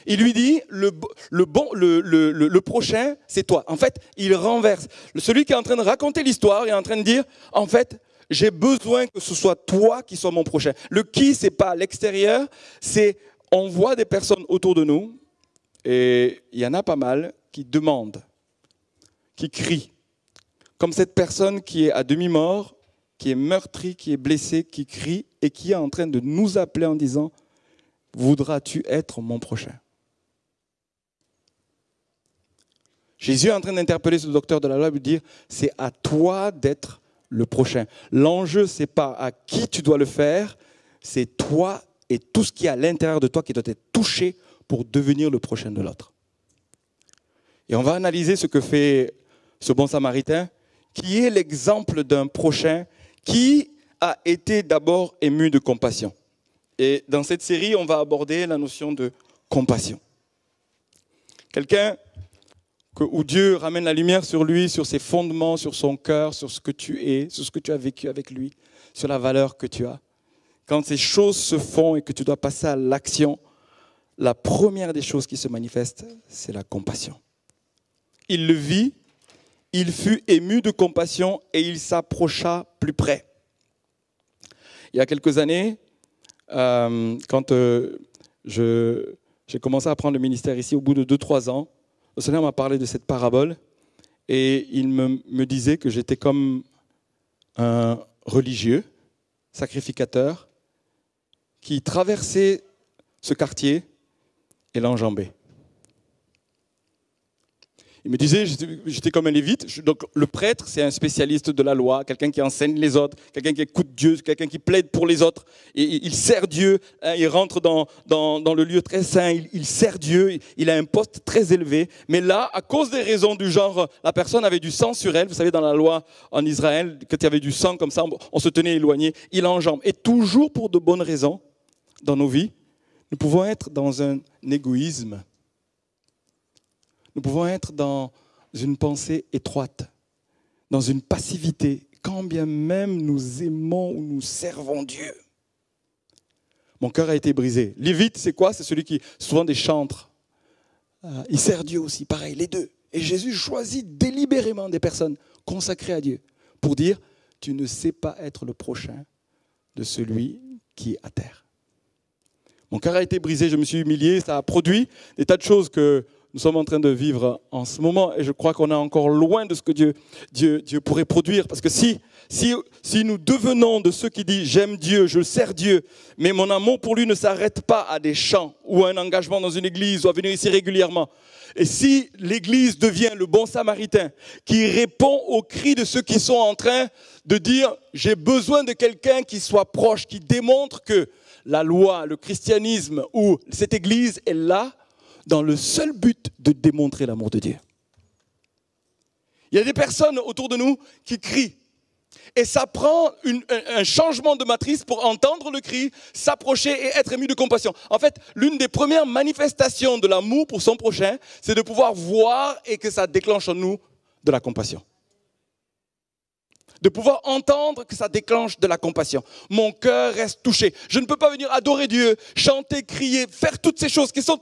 Il lui dit, le prochain, c'est toi. En fait, il renverse. Celui qui est en train de raconter l'histoire est en train de dire, en fait, j'ai besoin que ce soit toi qui sois mon prochain. Le qui, c'est pas l'extérieur, c'est, on voit des personnes autour de nous, et il y en a pas mal qui demandent, qui crient. Comme cette personne qui est à demi-mort, qui est meurtrie, qui est blessée, qui crie, et qui est en train de nous appeler en disant, voudras-tu être mon prochain? Jésus est en train d'interpeller ce docteur de la loi et lui dire, c'est à toi d'être le prochain. L'enjeu, ce n'est pas à qui tu dois le faire, c'est toi et tout ce qui est à l'intérieur de toi qui doit être touché pour devenir le prochain de l'autre. Et on va analyser ce que fait ce bon samaritain, qui est l'exemple d'un prochain qui a été d'abord ému de compassion. Et dans cette série, on va aborder la notion de compassion. Quelqu'un où Dieu ramène la lumière sur lui, sur ses fondements, sur son cœur, sur ce que tu es, sur ce que tu as vécu avec lui, sur la valeur que tu as. quand ces choses se font et que tu dois passer à l'action, la première des choses qui se manifeste, c'est la compassion. Il le vit, il fut ému de compassion et il s'approcha plus près. Il y a quelques années, quand j'ai commencé à prendre le ministère ici, au bout de 2-3 ans, le Seigneur m'a parlé de cette parabole et il me disait que j'étais comme un religieux, sacrificateur, qui traversait ce quartier et l'enjambait. Il me disait, j'étais comme un lévite, donc le prêtre, c'est un spécialiste de la loi, quelqu'un qui enseigne les autres, quelqu'un qui écoute Dieu, quelqu'un qui plaide pour les autres, et il sert Dieu, hein, il rentre dans le lieu très saint, il sert Dieu, il a un poste très élevé, mais là, à cause des raisons du genre, la personne avait du sang sur elle, vous savez, dans la loi en Israël, quand il y avait du sang comme ça, on se tenait éloigné, il enjambe. Et toujours pour de bonnes raisons, dans nos vies, nous pouvons être dans un égoïsme. Nous pouvons être dans une pensée étroite, dans une passivité, quand bien même nous aimons ou nous servons Dieu. Mon cœur a été brisé. Lévite, c'est quoi? C'est celui qui, souvent des chantres. Il sert Dieu aussi, pareil, les deux. Et Jésus choisit délibérément des personnes consacrées à Dieu pour dire, tu ne sais pas être le prochain de celui qui est à terre. Mon cœur a été brisé, je me suis humilié, ça a produit des tas de choses que nous sommes en train de vivre en ce moment et je crois qu'on est encore loin de ce que Dieu pourrait produire. Parce que si nous devenons de ceux qui disent « j'aime Dieu, je sers Dieu », mais mon amour pour lui ne s'arrête pas à des chants ou à un engagement dans une église ou à venir ici régulièrement. Et si l'église devient le bon samaritain qui répond aux cris de ceux qui sont en train de dire « j'ai besoin de quelqu'un qui soit proche, qui démontre que la loi, le christianisme ou cette église est là », dans le seul but de démontrer l'amour de Dieu. Il y a des personnes autour de nous qui crient. Et ça prend un changement de matrice pour entendre le cri, s'approcher et être ému de compassion. En fait, l'une des premières manifestations de l'amour pour son prochain, c'est de pouvoir voir et que ça déclenche en nous de la compassion. De pouvoir entendre que ça déclenche de la compassion. Mon cœur reste touché. Je ne peux pas venir adorer Dieu, chanter, crier, faire toutes ces choses qui sont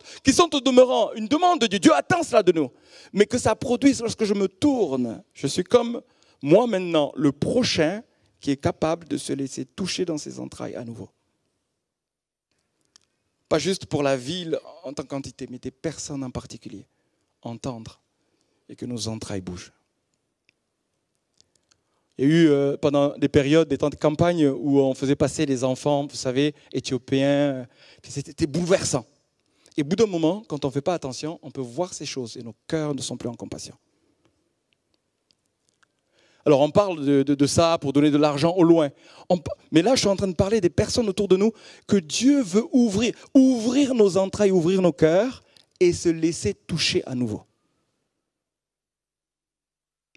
au demeurant une demande de Dieu. Dieu attend cela de nous. Mais que ça produise lorsque je me tourne. Je suis comme moi maintenant, le prochain qui est capable de se laisser toucher dans ses entrailles à nouveau. Pas juste pour la ville en tant qu'entité, mais des personnes en particulier. Entendre et que nos entrailles bougent. Il y a eu pendant des périodes, des temps de campagne où on faisait passer les enfants, vous savez, éthiopiens. C'était bouleversant. Et au bout d'un moment, quand on ne fait pas attention, on peut voir ces choses et nos cœurs ne sont plus en compassion. Alors on parle de ça pour donner de l'argent au loin. Mais là, je suis en train de parler des personnes autour de nous que Dieu veut ouvrir nos entrailles, ouvrir nos cœurs et se laisser toucher à nouveau.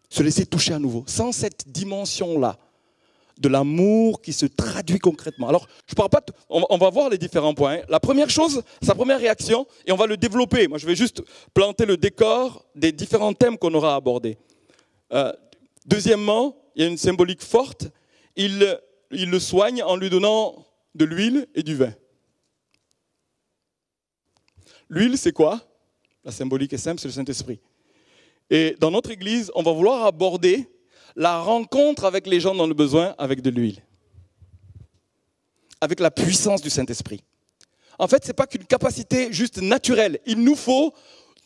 Se laisser toucher à nouveau, sans cette dimension-là de l'amour qui se traduit concrètement. Alors, je parle pas. On va voir les différents points. La première chose, sa première réaction, et on va le développer. Moi, je vais juste planter le décor des différents thèmes qu'on aura abordés. Deuxièmement, il y a une symbolique forte. Il le soigne en lui donnant de l'huile et du vin. L'huile, c'est quoi? La symbolique est simple, c'est le Saint-Esprit. Et dans notre église, on va vouloir aborder la rencontre avec les gens dans le besoin avec de l'huile. Avec la puissance du Saint-Esprit. En fait, ce n'est pas qu'une capacité juste naturelle. Il nous faut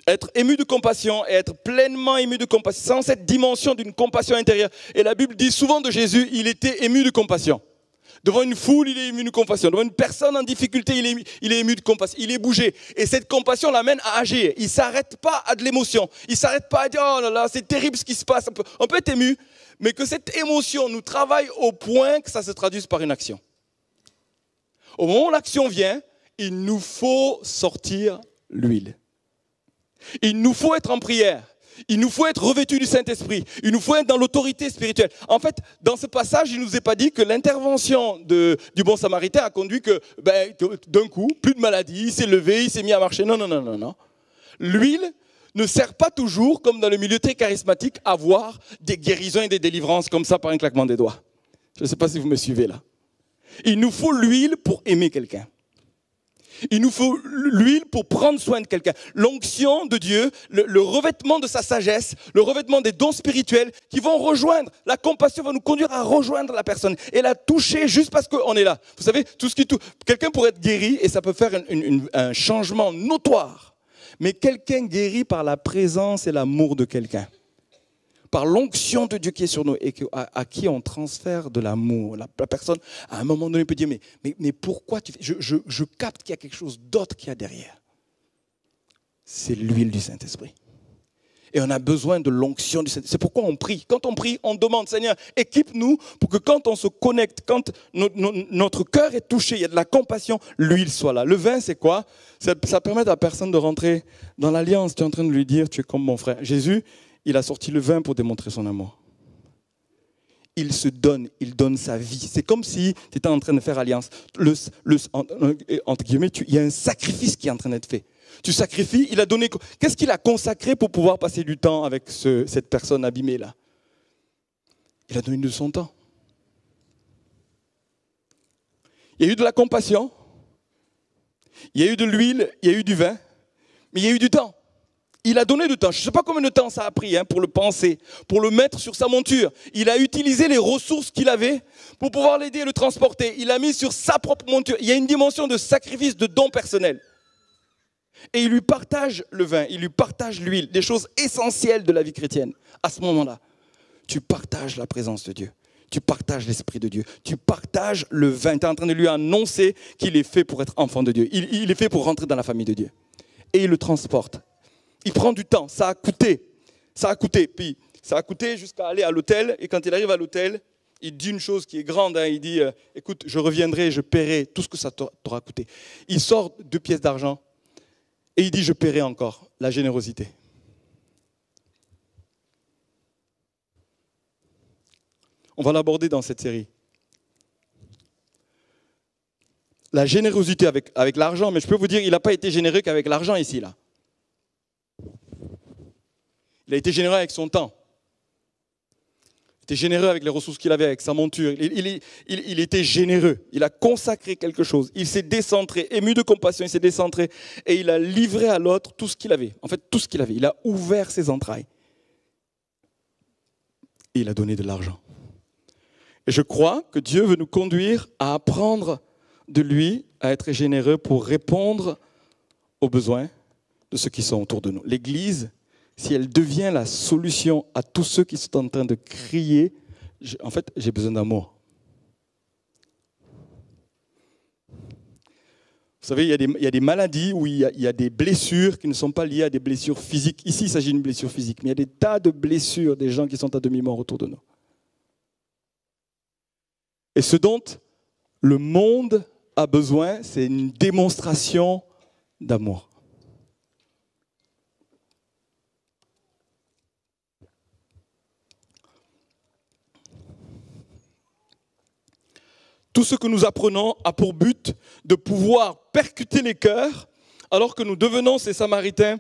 être ému de compassion et être pleinement ému de compassion, sans cette dimension d'une compassion intérieure. Et la Bible dit souvent de Jésus, il était ému de compassion. Devant une foule, il est ému de compassion. Devant une personne en difficulté, il est ému de compassion. Il est bougé. Et cette compassion l'amène à agir. Il ne s'arrête pas à de l'émotion. Il ne s'arrête pas à dire « Oh là là, c'est terrible ce qui se passe ». On peut être ému, mais que cette émotion nous travaille au point que ça se traduise par une action. Au moment où l'action vient, il nous faut sortir l'huile. Il nous faut être en prière. Il nous faut être revêtus du Saint-Esprit. Il nous faut être dans l'autorité spirituelle. En fait, dans ce passage, il ne nous est pas dit que l'intervention du bon samaritain a conduit que d'un coup, plus de maladie, il s'est levé, il s'est mis à marcher. Non. L'huile ne sert pas toujours, comme dans le milieu très charismatique, à voir des guérisons et des délivrances comme ça par un claquement des doigts. Je ne sais pas si vous me suivez là. Il nous faut l'huile pour aimer quelqu'un. Il nous faut l'huile pour prendre soin de quelqu'un. L'onction de Dieu, le revêtement de sa sagesse, le revêtement des dons spirituels qui vont rejoindre. La compassion va nous conduire à rejoindre la personne et la toucher juste parce qu'on est là. Vous savez, tout ce qui touche. Quelqu'un pourrait être guéri et ça peut faire un changement notoire. Mais quelqu'un guéri par la présence et l'amour de quelqu'un. Par l'onction de Dieu qui est sur nous et à qui on transfère de l'amour. La personne, à un moment donné, peut dire, mais pourquoi tu fais... Je capte qu'il y a quelque chose d'autre qu'il y a derrière. C'est l'huile du Saint-Esprit. Et on a besoin de l'onction du Saint-Esprit. C'est pourquoi on prie. Quand on prie, on demande, Seigneur, équipe-nous pour que quand on se connecte, quand notre cœur est touché, il y a de la compassion, l'huile soit là. Le vin, c'est quoi? Ça permet à la personne de rentrer dans l'alliance. Tu es en train de lui dire, tu es comme mon frère. Jésus, il a sorti le vin pour démontrer son amour. Il se donne, il donne sa vie. C'est comme si tu étais en train de faire alliance. Entre guillemets, il y a un sacrifice qui est en train d'être fait. Tu sacrifies, il a donné... Qu'est-ce qu'il a consacré pour pouvoir passer du temps avec cette personne abîmée là? Il a donné de son temps. Il y a eu de la compassion, il y a eu de l'huile, il y a eu du vin, mais il y a eu du temps. Il a donné du temps. Je ne sais pas combien de temps ça a pris pour le penser, pour le mettre sur sa monture. Il a utilisé les ressources qu'il avait pour pouvoir l'aider et le transporter. Il l'a mis sur sa propre monture. Il y a une dimension de sacrifice, de don personnel. Et il lui partage le vin, il lui partage l'huile, des choses essentielles de la vie chrétienne. À ce moment-là, tu partages la présence de Dieu. Tu partages l'Esprit de Dieu. Tu partages le vin. Tu es en train de lui annoncer qu'il est fait pour être enfant de Dieu. Il est fait pour rentrer dans la famille de Dieu. Et il le transporte. Il prend du temps, ça a coûté, puis ça a coûté jusqu'à aller à l'hôtel, et quand il arrive à l'hôtel, il dit une chose qui est grande, il dit, écoute, je reviendrai, je paierai tout ce que ça t'aura coûté. Il sort 2 pièces d'argent, et il dit, je paierai encore, la générosité. On va l'aborder dans cette série. La générosité avec l'argent, mais je peux vous dire, il n'a pas été généreux qu'avec l'argent ici, là. Il a été généreux avec son temps. Il était généreux avec les ressources qu'il avait, avec sa monture. Il était généreux. Il a consacré quelque chose. Il s'est décentré, ému de compassion, il s'est décentré et il a livré à l'autre tout ce qu'il avait. En fait, tout ce qu'il avait. Il a ouvert ses entrailles. Et il a donné de l'argent. Et je crois que Dieu veut nous conduire à apprendre de lui, à être généreux pour répondre aux besoins de ceux qui sont autour de nous. L'Église, si elle devient la solution à tous ceux qui sont en train de crier, en fait, j'ai besoin d'amour. Vous savez, il y a des maladies où il y a des blessures qui ne sont pas liées à des blessures physiques. Ici, il s'agit d'une blessure physique, mais il y a des tas de blessures des gens qui sont à demi-mort autour de nous. Et ce dont le monde a besoin, c'est une démonstration d'amour. Tout ce que nous apprenons a pour but de pouvoir percuter les cœurs alors que nous devenons ces Samaritains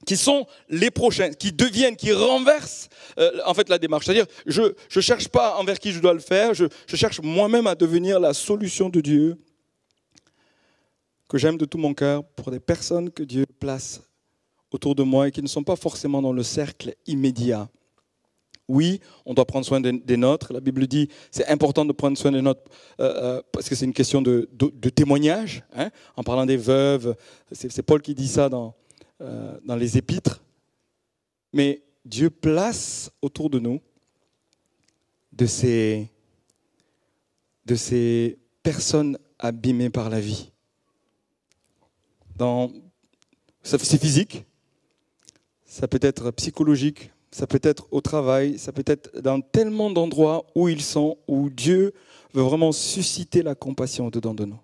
qui sont les prochains, qui deviennent, qui renversent en fait la démarche. C'est-à-dire, je ne cherche pas envers qui je dois le faire, je cherche moi-même à devenir la solution de Dieu que j'aime de tout mon cœur pour des personnes que Dieu place autour de moi et qui ne sont pas forcément dans le cercle immédiat. Oui, on doit prendre soin des nôtres. La Bible dit c'est important de prendre soin des nôtres parce que c'est une question de témoignage. En parlant des veuves, c'est Paul qui dit ça dans les Épîtres. Mais Dieu place autour de nous de ces personnes abîmées par la vie. C'est physique, ça peut être psychologique, ça peut être au travail, ça peut être dans tellement d'endroits où ils sont, où Dieu veut vraiment susciter la compassion au-dedans de nous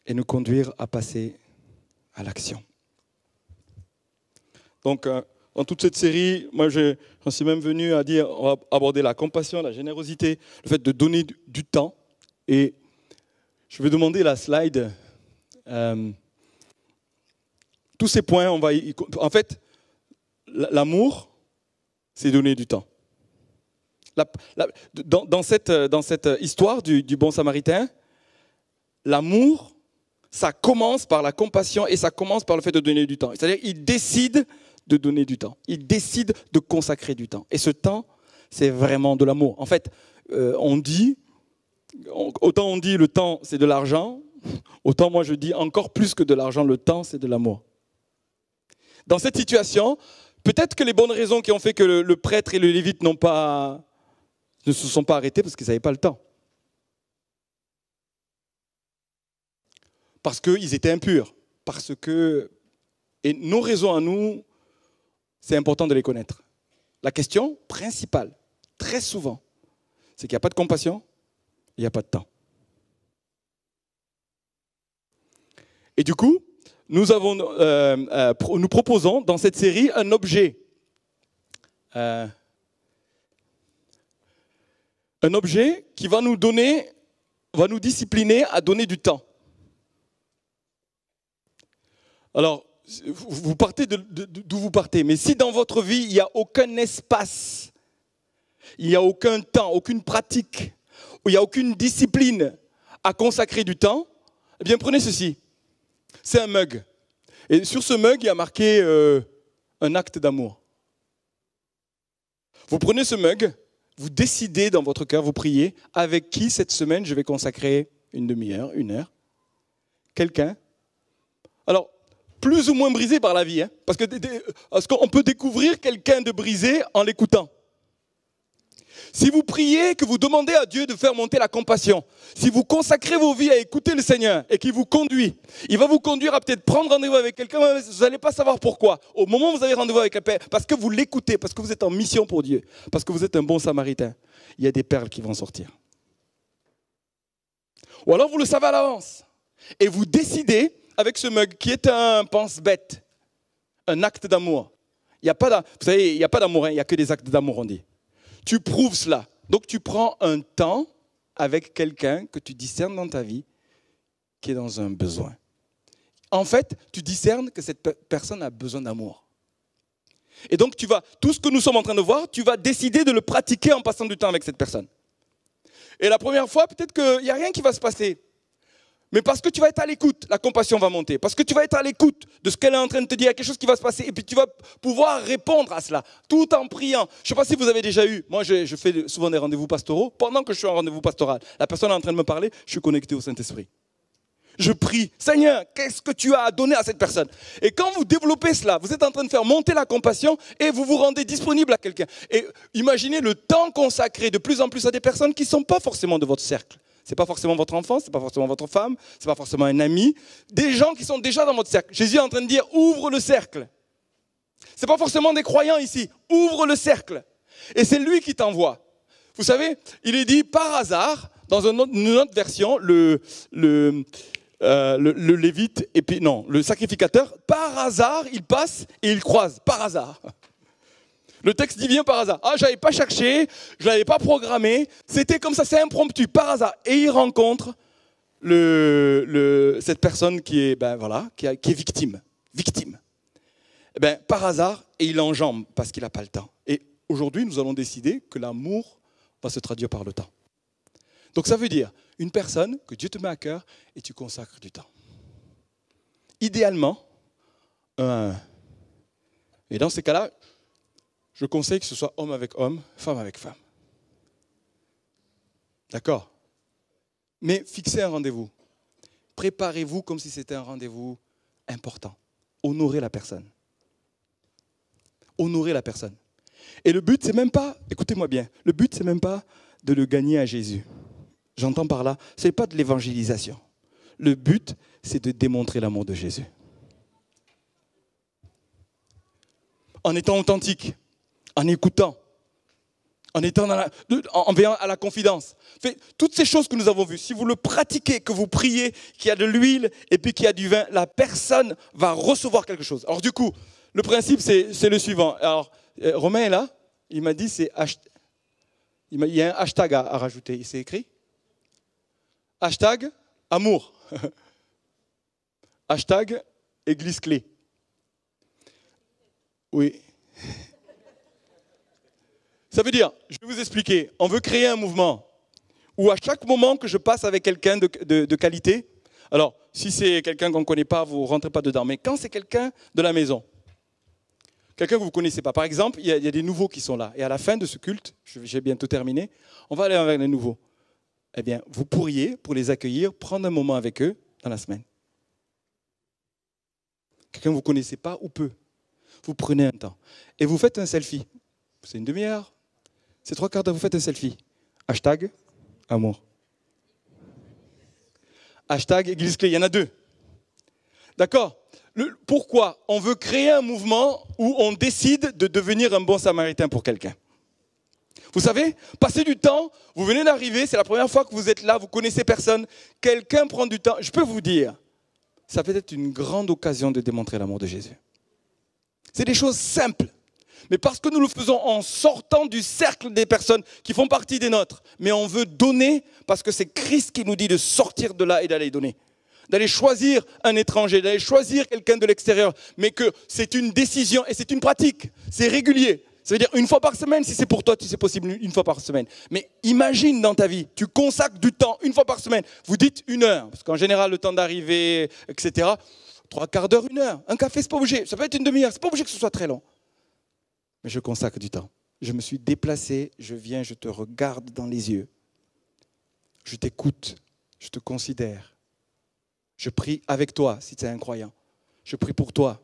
et nous conduire à passer à l'action. Donc, dans toute cette série, moi, j'en suis même venu à dire, on va aborder la compassion, la générosité, le fait de donner du temps. Et je vais demander la slide. Tous ces points, en fait, l'amour, c'est donner du temps. Dans cette histoire du bon samaritain, l'amour, ça commence par la compassion et ça commence par le fait de donner du temps. C'est-à-dire il décide de donner du temps. Il décide de consacrer du temps. Et ce temps, c'est vraiment de l'amour. En fait, autant on dit le temps, c'est de l'argent, autant moi je dis encore plus que de l'argent, le temps, c'est de l'amour. Dans cette situation, peut-être que les bonnes raisons qui ont fait que le prêtre et le lévite ne se sont pas arrêtés parce qu'ils n'avaient pas le temps. Parce qu'ils étaient impurs. Et nos raisons à nous, c'est important de les connaître. La question principale, très souvent, c'est qu'il n'y a pas de compassion, il n'y a pas de temps. Et du coup, nous proposons dans cette série un objet. Un objet qui va nous discipliner à donner du temps. Alors, vous partez d'où vous partez, mais si dans votre vie, il n'y a aucun espace, il n'y a aucun temps, aucune pratique, où il n'y a aucune discipline à consacrer du temps, eh bien prenez ceci. C'est un mug. Et sur ce mug, il y a marqué un acte d'amour. Vous prenez ce mug, vous décidez dans votre cœur, vous priez, avec qui cette semaine je vais consacrer une demi-heure, une heure. Quelqu'un. Alors, plus ou moins brisé par la vie, hein, parce qu'on peut découvrir quelqu'un de brisé en l'écoutant. Si vous priez, que vous demandez à Dieu de faire monter la compassion, si vous consacrez vos vies à écouter le Seigneur et qu'il vous conduit, il va vous conduire à peut-être prendre rendez-vous avec quelqu'un, vous n'allez pas savoir pourquoi. Au moment où vous avez rendez-vous avec quelqu'un, parce que vous l'écoutez, parce que vous êtes en mission pour Dieu, parce que vous êtes un bon samaritain, il y a des perles qui vont sortir. Ou alors vous le savez à l'avance et vous décidez avec ce mug qui est un pense-bête, un acte d'amour. Vous savez, il n'y a pas d'amour, il n'y a que des actes d'amour, on dit. Tu prouves cela. Donc tu prends un temps avec quelqu'un que tu discernes dans ta vie qui est dans un besoin. En fait, tu discernes que cette personne a besoin d'amour. Et donc tout ce que nous sommes en train de voir, tu vas décider de le pratiquer en passant du temps avec cette personne. Et la première fois, peut-être qu'il n'y a rien qui va se passer. Mais parce que tu vas être à l'écoute, la compassion va monter. Parce que tu vas être à l'écoute de ce qu'elle est en train de te dire, il y a quelque chose qui va se passer. Et puis tu vas pouvoir répondre à cela, tout en priant. Je ne sais pas si vous avez déjà eu, moi je fais souvent des rendez-vous pastoraux. Pendant que je suis en rendez-vous pastoral, la personne est en train de me parler, je suis connecté au Saint-Esprit. Je prie, Seigneur, qu'est-ce que tu as à donner à cette personne? Et quand vous développez cela, vous êtes en train de faire monter la compassion et vous vous rendez disponible à quelqu'un. Et imaginez le temps consacré de plus en plus à des personnes qui ne sont pas forcément de votre cercle. Ce n'est pas forcément votre enfant, ce n'est pas forcément votre femme, ce n'est pas forcément un ami. Des gens qui sont déjà dans votre cercle. Jésus est en train de dire, ouvre le cercle. Ce n'est pas forcément des croyants ici. Ouvre le cercle. Et c'est lui qui t'envoie. Vous savez, il est dit par hasard, dans une autre version, le lévite, et puis non, le sacrificateur, par hasard, il passe et il croise. Par hasard. Le texte dit vient par hasard. Ah, je n'avais pas cherché, je ne l'avais pas programmé. C'était comme ça, c'est impromptu, par hasard. Et il rencontre cette personne qui est, qui est victime. Victime. Par hasard, et il enjambe parce qu'il n'a pas le temps. Et aujourd'hui, nous allons décider que l'amour va se traduire par le temps. Donc ça veut dire une personne que Dieu te met à cœur et tu consacres du temps. Idéalement, et dans ces cas-là, je conseille que ce soit homme avec homme, femme avec femme. D'accord? Mais fixez un rendez-vous. Préparez-vous comme si c'était un rendez-vous important. Honorez la personne. Honorez la personne. Et le but, c'est même pas, écoutez-moi bien, le but, c'est même pas de le gagner à Jésus. J'entends par là, ce n'est pas de l'évangélisation. Le but, c'est de démontrer l'amour de Jésus. En étant authentique, en écoutant, en veillant à la confidence. Toutes ces choses que nous avons vues, si vous le pratiquez, que vous priez, qu'il y a de l'huile et puis qu'il y a du vin, la personne va recevoir quelque chose. Alors du coup, le principe, c'est le suivant. Alors, Romain est là, il m'a dit, il y a un hashtag à rajouter. Il s'est écrit hashtag amour. Hashtag église clé. Oui. Ça veut dire, je vais vous expliquer, on veut créer un mouvement où à chaque moment que je passe avec quelqu'un de qualité, alors si c'est quelqu'un qu'on ne connaît pas, vous ne rentrez pas dedans, mais quand c'est quelqu'un de la maison, quelqu'un que vous ne connaissez pas, par exemple, il y a des nouveaux qui sont là, et à la fin de ce culte, j'ai bientôt terminé, on va aller avec les nouveaux. Eh bien, vous pourriez, pour les accueillir, prendre un moment avec eux dans la semaine. Quelqu'un que vous ne connaissez pas ou peu. Vous prenez un temps et vous faites un selfie. C'est une demi-heure, c'est 3/4 d'heure, vous faites un selfie. Hashtag amour. Hashtag Église Clé, il y en a 2. D'accord? Pourquoi? On veut créer un mouvement où on décide de devenir un bon samaritain pour quelqu'un. Vous savez, passer du temps, vous venez d'arriver, c'est la première fois que vous êtes là, vous connaissez personne, quelqu'un prend du temps, je peux vous dire, ça peut être une grande occasion de démontrer l'amour de Jésus. C'est des choses simples. Mais parce que nous le faisons en sortant du cercle des personnes qui font partie des nôtres, mais on veut donner parce que c'est Christ qui nous dit de sortir de là et d'aller donner. D'aller choisir un étranger, d'aller choisir quelqu'un de l'extérieur, mais que c'est une décision et c'est une pratique, c'est régulier. Ça veut dire une fois par semaine, si c'est pour toi, si c'est possible, une fois par semaine. Mais imagine dans ta vie, tu consacres du temps une fois par semaine. Vous dites 1 heure, parce qu'en général, le temps d'arriver, etc., 3/4 d'heure, 1 heure. Un café, c'est pas obligé. Ça peut être une demi-heure, c'est pas obligé que ce soit très long. Mais je consacre du temps. Je me suis déplacé, je viens, je te regarde dans les yeux. Je t'écoute, je te considère. Je prie avec toi, si tu es un croyant. Je prie pour toi.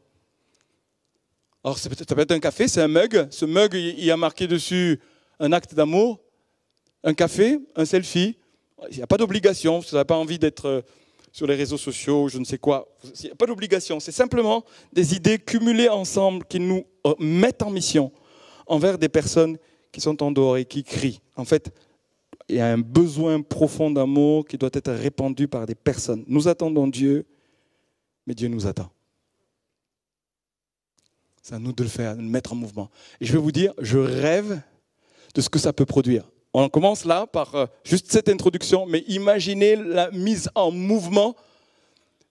Alors, ça peut être un café, c'est un mug. Ce mug, il y a marqué dessus un acte d'amour, un café, un selfie. Il n'y a pas d'obligation, si vous n'avez pas envie d'être sur les réseaux sociaux, je ne sais quoi. Il n'y a pas d'obligation, c'est simplement des idées cumulées ensemble qui nous mettent en mission envers des personnes qui sont en dehors et qui crient. En fait, il y a un besoin profond d'amour qui doit être répandu par des personnes. Nous attendons Dieu, mais Dieu nous attend. C'est à nous de le faire, de le mettre en mouvement. Et je vais vous dire, je rêve de ce que ça peut produire. On commence là par juste cette introduction, mais imaginez la mise en mouvement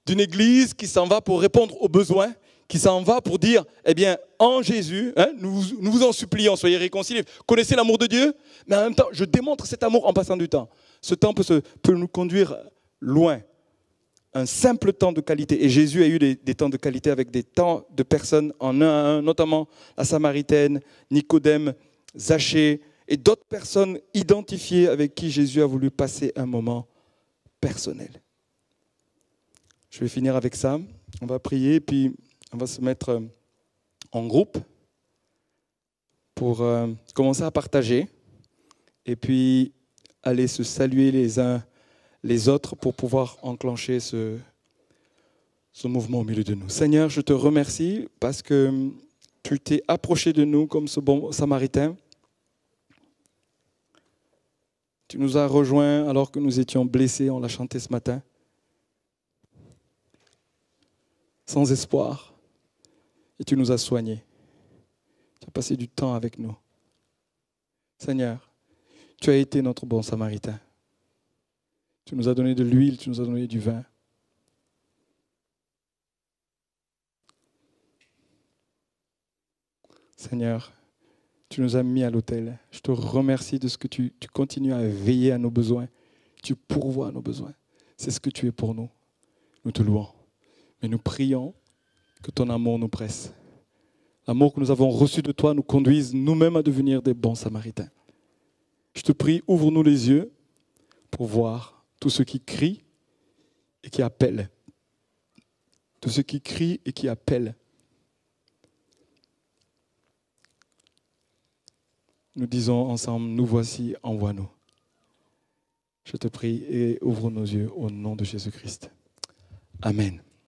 d'une église qui s'en va pour répondre aux besoins, qui s'en va pour dire, eh bien, en Jésus, nous vous en supplions, soyez réconciliés. Connaissez l'amour de Dieu, mais en même temps, je démontre cet amour en passant du temps. Ce temps peut nous conduire loin. Un simple temps de qualité. Et Jésus a eu des temps de qualité avec des temps de personnes en un à un, notamment la Samaritaine, Nicodème, Zachée, et d'autres personnes identifiées avec qui Jésus a voulu passer un moment personnel. Je vais finir avec ça. On va prier, puis on va se mettre en groupe pour commencer à partager et puis aller se saluer les uns les autres pour pouvoir enclencher ce mouvement au milieu de nous. Seigneur, je te remercie parce que tu t'es approché de nous comme ce bon Samaritain. Tu nous as rejoints alors que nous étions blessés, on l'a chanté ce matin, sans espoir, et tu nous as soignés. Tu as passé du temps avec nous. Seigneur, tu as été notre bon Samaritain. Tu nous as donné de l'huile, tu nous as donné du vin. Seigneur, tu nous as mis à l'autel. Je te remercie de ce que tu continues à veiller à nos besoins. Tu pourvois à nos besoins. C'est ce que tu es pour nous. Nous te louons. Mais nous prions que ton amour nous presse. L'amour que nous avons reçu de toi nous conduise nous-mêmes à devenir des bons Samaritains. Je te prie, ouvre-nous les yeux pour voir tous ceux qui crient et qui appellent. Tous ceux qui crient et qui appellent. Nous disons ensemble, nous voici, envoie-nous. Je te prie et ouvre nos yeux au nom de Jésus-Christ. Amen.